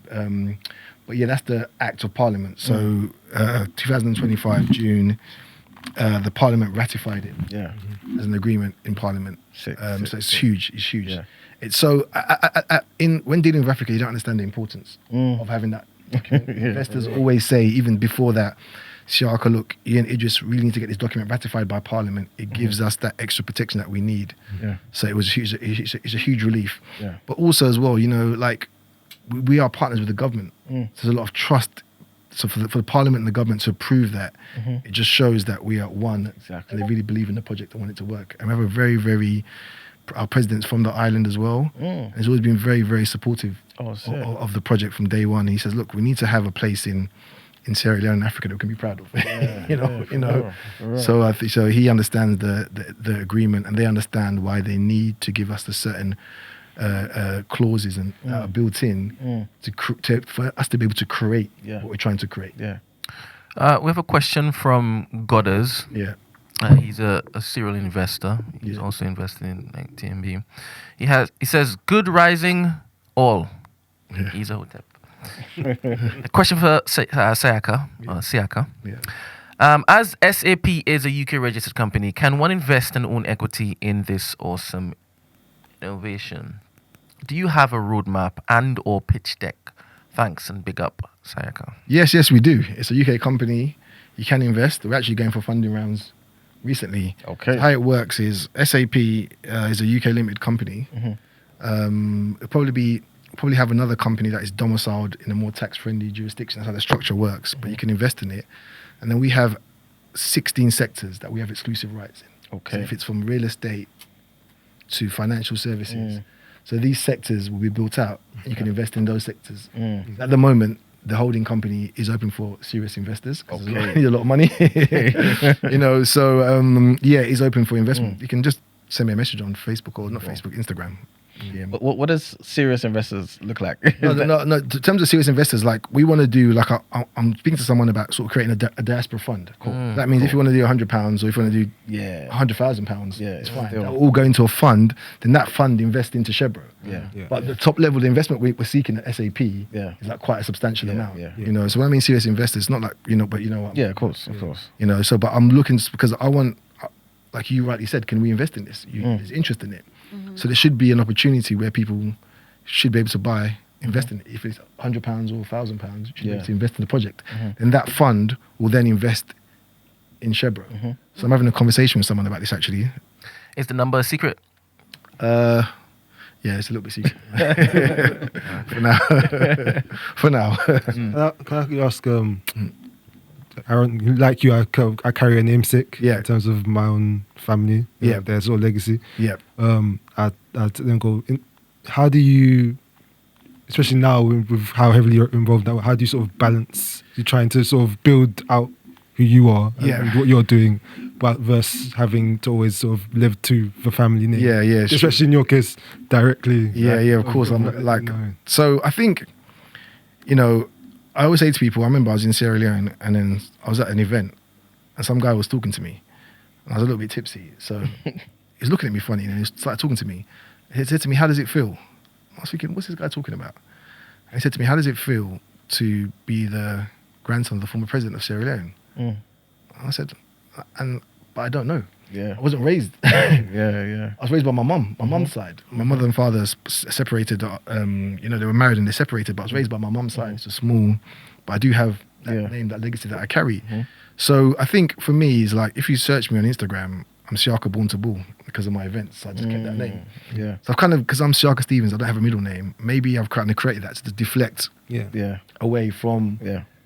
but that's the Act of Parliament. So 2025 June, the Parliament ratified it as an agreement in Parliament. So it's huge. It's huge. Yeah. It's so when dealing with Africa, you don't understand the importance of having that document. Investors always say, even before that, Siaka, look, Ian Idris really need to get this document ratified by Parliament. It gives us that extra protection that we need. So it was huge. It's a huge relief. But also as well, you know, like we are partners with the government. So there's a lot of trust. So for the Parliament and the government to approve that, it just shows that we are one. And they really believe in the project and want it to work. And we have a very our president's from the island as well. And he's always been very, very supportive of the project from day one. And he says, look, we need to have a place in Sierra Leone and Africa that we can be proud of. So so he understands the agreement, and they understand why they need to give us the certain clauses and built in for us to be able to create what we're trying to create. We have a question from Godders. He's a serial investor. He's also invested in TMB. He says, good rising all. He's a hotep. A question for Siaka. As SAP is a UK registered company, can one invest and own equity in this awesome innovation? Do you have a roadmap and or pitch deck? Thanks and big up, Siaka. Yes, we do. It's a UK company. You can invest. We're actually going for funding rounds recently. Okay. So how it works is SAP is a UK limited company. It'll probably have another company that is domiciled in a more tax-friendly jurisdiction. That's how the structure works. But you can invest in it. And then we have 16 sectors that we have exclusive rights in. So if it's from real estate to financial services. So these sectors will be built out. And you can invest in those sectors. At the moment, the holding company is open for serious investors. There's a lot of money. You know, so it's open for investment. You can just send me a message on Facebook or not Facebook, Instagram. But what does serious investors look like? No. In terms of serious investors, like we want to do, like I'm speaking to someone about sort of creating a diaspora fund. That means if you want to do £100 or if you want to do £100,000, it's fine. They'll all go into a fund. Then that fund invests into Sherbro. But the top level of investment we're seeking at SAP is like quite a substantial amount. You know, so when I mean serious investors, not like but you know what? Of course. You know, so but I'm looking because I want like you rightly said, can we invest in this? There's interest in it. So there should be an opportunity where people should be able to invest in it. If it's £100 or £1,000, you should be able to invest in the project. And that fund will then invest in Sherbro. So I'm having a conversation with someone about this actually. Is the number a secret? Yeah, it's a little bit secret. For now. For now. Can I ask, Aaron, like you, I carry a namesake in terms of my own family. Their sort of legacy. I then go, how do you, especially now with how heavily you're involved now, how do you sort of balance, you're trying to sort of build out who you are and what you're doing, but versus having to always sort of live to the family name. Especially in your case, directly. Of course. I'm like, so I think, you know, I always say to people, I remember I was in Sierra Leone and then I was at an event and some guy was talking to me and I was a little bit tipsy. So he was looking at me funny and he started talking to me. He said to me, how does it feel? I was thinking, what's this guy talking about? And he said to me, how does it feel to be the grandson of the former president of Sierra Leone? I said, but I don't know. I wasn't raised. I was raised by my mum, my mum's side. My mother and father separated. You know, they were married and they separated, but I was raised by my mum's side. It's a small, but I do have that name, that legacy that I carry. So I think for me, it's like, if you search me on Instagram, I'm Siaka Born to Ball because of my events. So I just kept that name. So I've kind of, because I'm Siaka Stevens, I don't have a middle name. Maybe I've kind of created that to deflect away from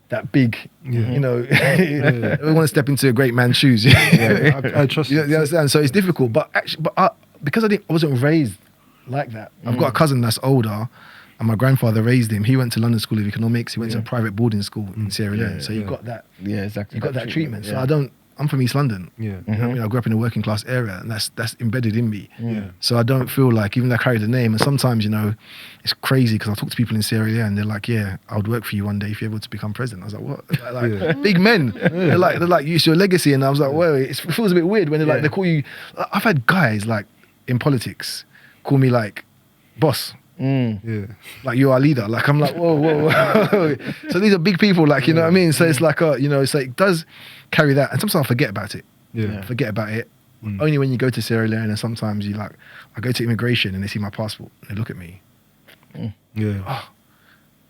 that big, you know, I don't want to step into a great man's shoes. I trust you. You understand? So it's difficult, but actually, because I wasn't raised like that. I've got a cousin that's older, and my grandfather raised him. He went to London School of Economics. He went to a private boarding school in Sierra Leone. So you got that. Exactly. You got that treatment. So I'm from East London. You know what I mean? I grew up in a working class area, and that's embedded in me. So I don't feel like, even though I carry the name, and sometimes, you know, it's crazy because I talk to people in Sierra Leone and they're like, yeah, I would work for you one day if you're able to become president. I was like, what? Like big men. They're like, use your legacy. And I was like, well, it feels a bit weird when they're like, they call you. I've had guys like in politics call me like boss. Like, you're our leader. Like, I'm like, whoa. So these are big people, like, you know what I mean? So it's like, you know, it's like, it does carry that. And sometimes I forget about it. Forget about it. Only when you go to Sierra Leone, and sometimes you like, I go to immigration and they see my passport and they look at me. Oh,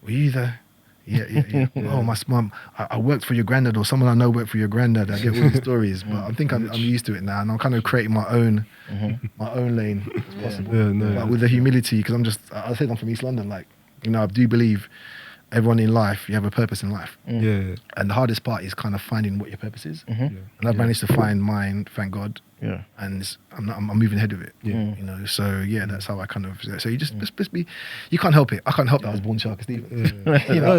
were you there? Yeah. Oh, my mum, I worked for your granddad, or someone I know worked for your granddad. I get all these stories, but I think I'm used to it now, and I'm kind of creating my own lane as possible. But with the humility, because I said I'm from East London. Like, you know, I do believe everyone in life, you have a purpose in life. And the hardest part is kind of finding what your purpose is. And I've managed to find mine, thank God. And I'm moving ahead with it. You know, so that's how I kind of. So you just be. You can't help it. I can't help that I was born Siaka Stevens. You know,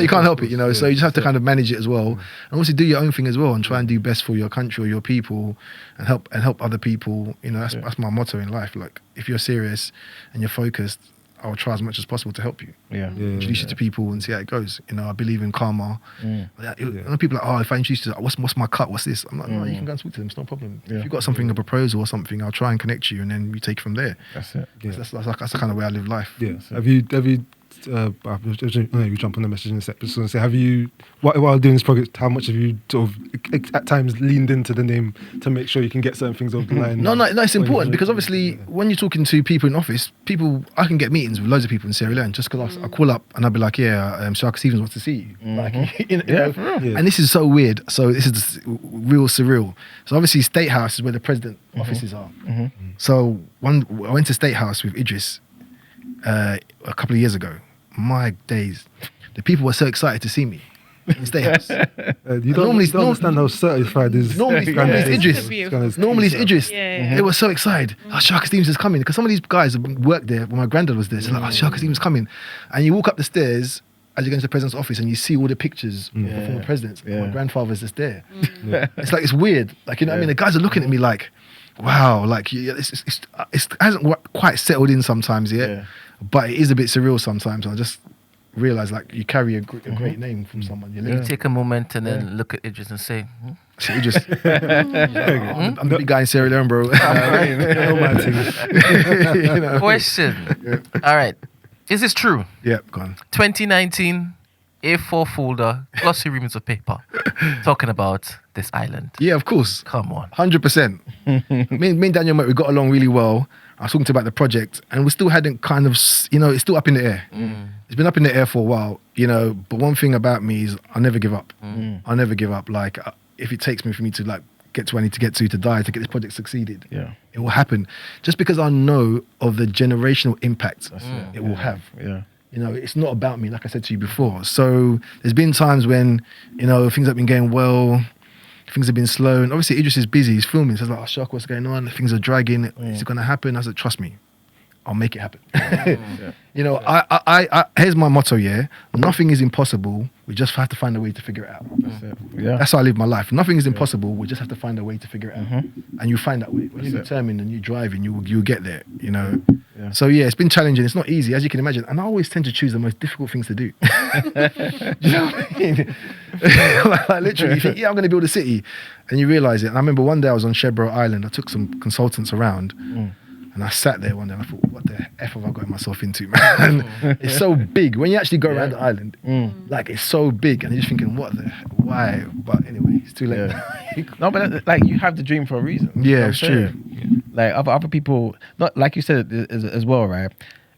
you can't help it. You know, so you just have to kind of manage it as well, and also do your own thing as well, and try and do best for your country or your people, and help other people. You know, that's my motto in life. Like, if you're serious and you're focused, I'll try as much as possible to help you. Introduce you to people and see how it goes. You know, I believe in karma. You know, people are like, oh, if I introduce you to, what's my cut? What's this? I'm like, no, you can go and speak to them. It's no problem. If you've got something, a proposal or something, I'll try and connect you, and then you take it from there. That's it. That's the kind of way I live life. Have you we jump on the message in a sec, but just want to say, have you, while doing this project, how much have you sort of at times leaned into the name to make sure you can get certain things over the line? No, it's important, because obviously when you're talking to people in office, I can get meetings with loads of people in Sierra Leone just because I call up and I'll be like, Siaka Stevens wants to see you. Like, you know, and this is so weird. So this is real surreal. So obviously State House is where the president offices are. So I went to State House with Idris a couple of years ago. My days, the people were so excited to see me in State House. You don't understand how certified is. Normally it's Idris. They were so excited. Oh, Siaka Stevens is coming, because some of these guys worked there when my granddad was there. So like, oh, Siaka Stevens is coming, and you walk up the stairs as you go into the president's office, and you see all the pictures of the former presidents. My grandfather's just there. It's like, it's weird. Like, you know what I mean? The guys are looking at me like, wow, like it hasn't quite settled in sometimes yet. But it is a bit surreal sometimes. I just realize, like, you carry a great name from someone. You take a moment and then look at Idris and say, Idris, I'm the big guy in Sierra Leone, bro. You know? Question. All right. Is this true? Yeah, go on. 2019 A4 folder, glossy reams of paper, talking about this island. Yeah, of course. Come on. 100%. me and Daniel, mate, we got along really well. I was talking to him about the project, and we still hadn't kind of, it's still up in the air. It's been up in the air for a while, but one thing about me is I never give up. I never give up. Like, if it takes me for me to like get to where I need to get to die to get this project succeeded, it will happen. Just because I know of the generational impact it will have. Yeah. It's not about me, like I said to you before. So there's been times when, things have been going well, things have been slow. And obviously Idris is busy, he's filming. So I was like, oh, Shark, what's going on? Things are dragging. Is it going to happen? I said, trust me, I'll make it happen. Here's my motto, nothing is impossible. We just have to find a way to figure it out. That's how I live my life. Nothing is impossible. We just have to find a way to figure it out. And you find that way. When you're determined and you're driving, you'll get there, So it's been challenging. It's not easy, as you can imagine. And I always tend to choose the most difficult things to do. You know what I mean? Like, literally, you think, I'm going to build a city. And you realize it. And I remember one day I was on Sherbro Island. I took some consultants around. And I sat there one day and I thought, what the F have I got myself into, man? It's so big. When you actually go around the island, like, it's so big. And you're just thinking, why? But anyway, it's too late. No, but like, you have the dream for a reason. Yeah, it's true. Like, other people, not like you said as well, right?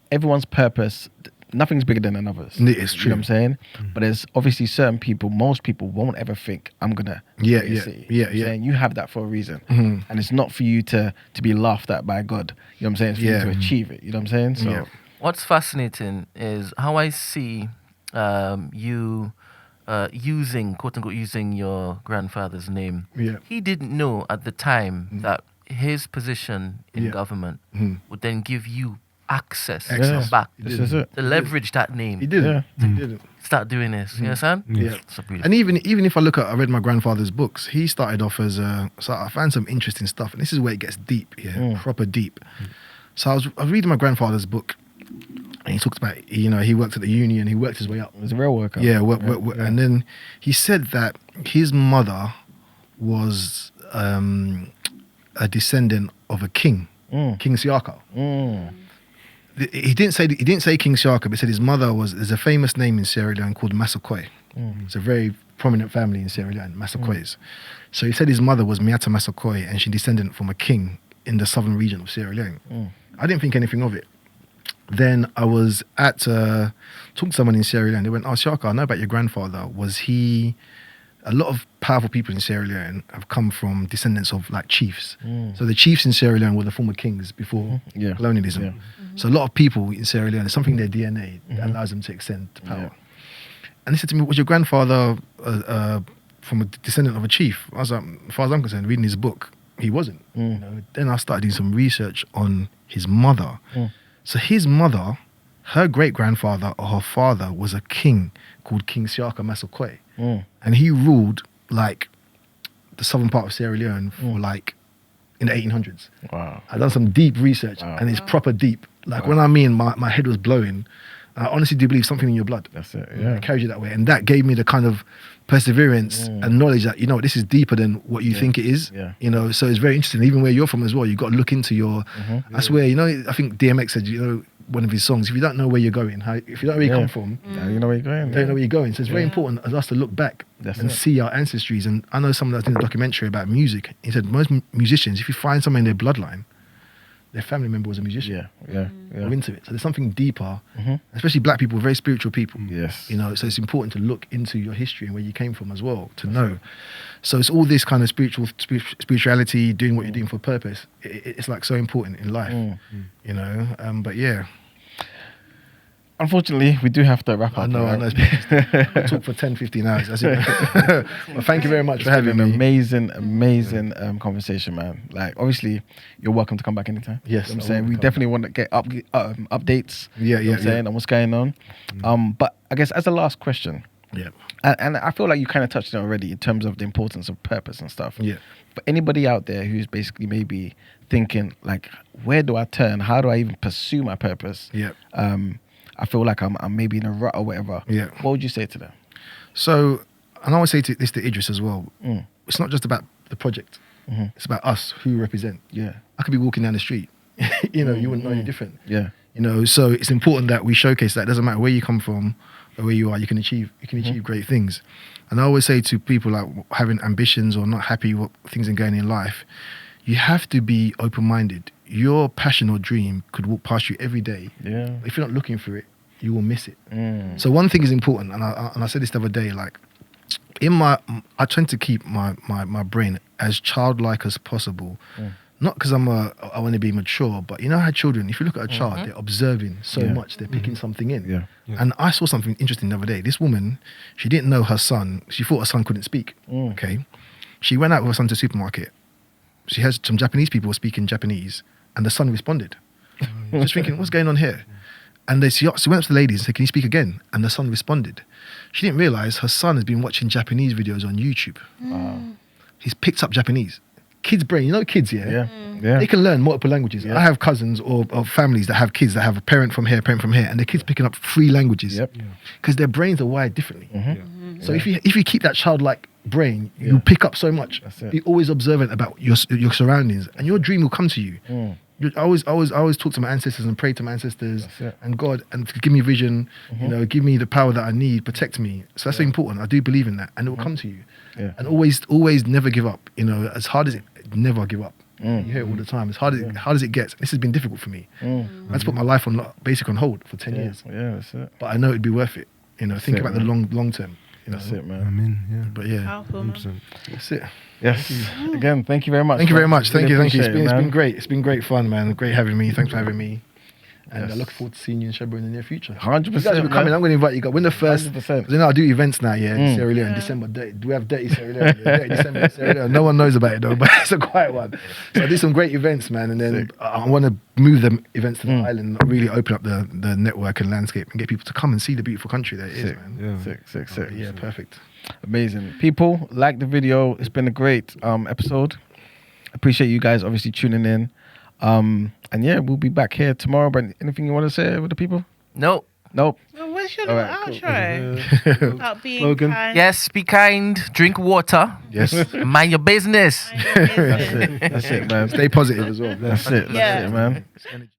Everyone's purpose, nothing's bigger than another's. It's true. You know what I'm saying? But there's obviously certain people, most people won't ever think, I'm going to city. And you have that for a reason. And it's not for you to be laughed at by God. You know what I'm saying? It's for you to achieve it. You know what I'm saying? So what's fascinating is how I see you using, quote unquote, using your grandfather's name. He didn't know at the time that his position in government would then give you access back to leverage that name. He didn't. He didn't. Start doing this. You understand? And even if I look at, I read my grandfather's books. He started off as so I found some interesting stuff, and this is where it gets deep, proper deep. So I was reading my grandfather's book, and he talked about, he worked at the union, he worked his way up. He was a rail worker. And then he said that his mother was a descendant of a king, King Siaka. He didn't say King Siaka, but he said his mother there's a famous name in Sierra Leone called Massaquoi. It's a very prominent family in Sierra Leone, Massaquois. So he said his mother was Miata Massaquoi, and she descended from a king in the southern region of Sierra Leone. I didn't think anything of it. Then I was at talking to someone in Sierra Leone. They went, "Oh, Siaka, I know about your grandfather. Was he?" A lot of powerful people in Sierra Leone have come from descendants of like chiefs. So the chiefs in Sierra Leone were the former kings before colonialism. So a lot of people in Sierra Leone, there's something in their DNA that allows them to extend to power. And they said to me, was your grandfather from a descendant of a chief? I was like, as far as I'm concerned, reading his book, he wasn't. Then I started doing some research on his mother. So his mother, her great-grandfather or her father was a king called King Siaka Massaquoi. And he ruled like the southern part of Sierra Leone for like in the 1800s. Wow. I've done some deep research and it's proper deep. Like when I mean my head was blowing, I honestly do believe something in your blood. That's it, It carries you that way. And that gave me the kind of perseverance and knowledge that, this is deeper than what you think it is. So it's very interesting. Even where you're from as well, you've got to look into your, that's where, I think DMX said, one of his songs, if you don't know where you're going, if you don't know where you come from, you know where you're going. You don't know where you're going. So it's very important as us to look back and see our ancestries. And I know someone that's in a documentary about music. He said most musicians, if you find someone in their bloodline, their family member was a musician. We're into it. So there's something deeper, especially black people, very spiritual people. Yes. So it's important to look into your history and where you came from as well, to know. So it's all this kind of spirituality, doing what you're doing for a purpose. It's like so important in life, but yeah. Unfortunately, we do have to wrap up. I know. I'll talk for 10, 15 hours. That's it. Well, thank you very much for having me. Amazing conversation, man. Like, obviously, you're welcome to come back anytime. Yes. You know what I'm saying? We definitely want to get updates. And what's going on. But I guess as a last question. And I feel like you kind of touched on it already in terms of the importance of purpose and stuff. But anybody out there who's basically maybe thinking, like, where do I turn? How do I even pursue my purpose? I feel like I'm maybe in a rut or whatever. What would you say to them? So, and I always say this to Idris as well. It's not just about the project. It's about us, who we represent. I could be walking down the street. You wouldn't know any different. So it's important that we showcase that. It doesn't matter where you come from where you are, you can achieve great things. And I always say to people like having ambitions or not happy what things are going in life, you have to be open-minded. Your passion or dream could walk past you every day. Yeah. If you're not looking for it, you will miss it. So one thing is important, and I said this the other day, like I tend to keep my brain as childlike as possible. Not because I want to be mature, but you know how children, if you look at a child, they're observing so much, they're picking something in. Yeah. And I saw something interesting the other day. This woman, she didn't know her son. She thought her son couldn't speak. Okay. She went out with her son to the supermarket. She has some Japanese people speaking Japanese, and the son responded. Just thinking, what's going on here? And she went up to the ladies and said, can you speak again? And the son responded. She didn't realize her son has been watching Japanese videos on YouTube. He's picked up Japanese. Kids' brain, you know kids, yeah? They can learn multiple languages. I have cousins or families that have kids that have a parent from here, and their kids picking up 3 languages. Because their brains are wired differently. So if you keep that childlike brain, you pick up so much. Be always observant about your surroundings, and your dream will come to you. I always talk to my ancestors and pray to my ancestors and God, and give me vision, you know, give me the power that I need, protect me. So that's important. I do believe in that, and it will come to you. And always never give up. You know, as hard as it, never give up. You hear it all the time. As hard as it gets. This has been difficult for me. I had to put my life on hold for 10 years. Yeah, that's it. But I know it'd be worth it. You know, think about the long term. You know? That's it, man. I mean, But yeah, Powerful, man. 100%. that's it. Yes. Again, thank you very much. Thank you very much. Really Thank you. It's appreciate it, been man. great. It's been great fun, man. Great having me. Thanks for having me. And I look forward to seeing you in Sherbro in the near future. 100%. You guys are coming. I'm going to invite you guys. When the first, 100%. you know, I do events now, in Sierra Leone in December. Do we have Dirty Sierra Leone? Yeah, Dirty December in Sierra Leone. No one knows about it though, but it's a quiet one. So I do some great events, man, and then I want to move them events to the island, really open up the network and landscape, and get people to come and see the beautiful country that it is, man. Sick. Yeah, perfect. Amazing. People, like the video. It's been a great episode. Appreciate you guys obviously tuning in. And yeah, we'll be back here tomorrow. But anything you want to say with the people? Nope. Nope. Well, where's your All little right, outro? About being Slogan. kind. Yes, be kind, drink water, Yes. mind your business. Mind your business. That's it, man. Stay positive as well. That's it, Yeah. man. It's energy.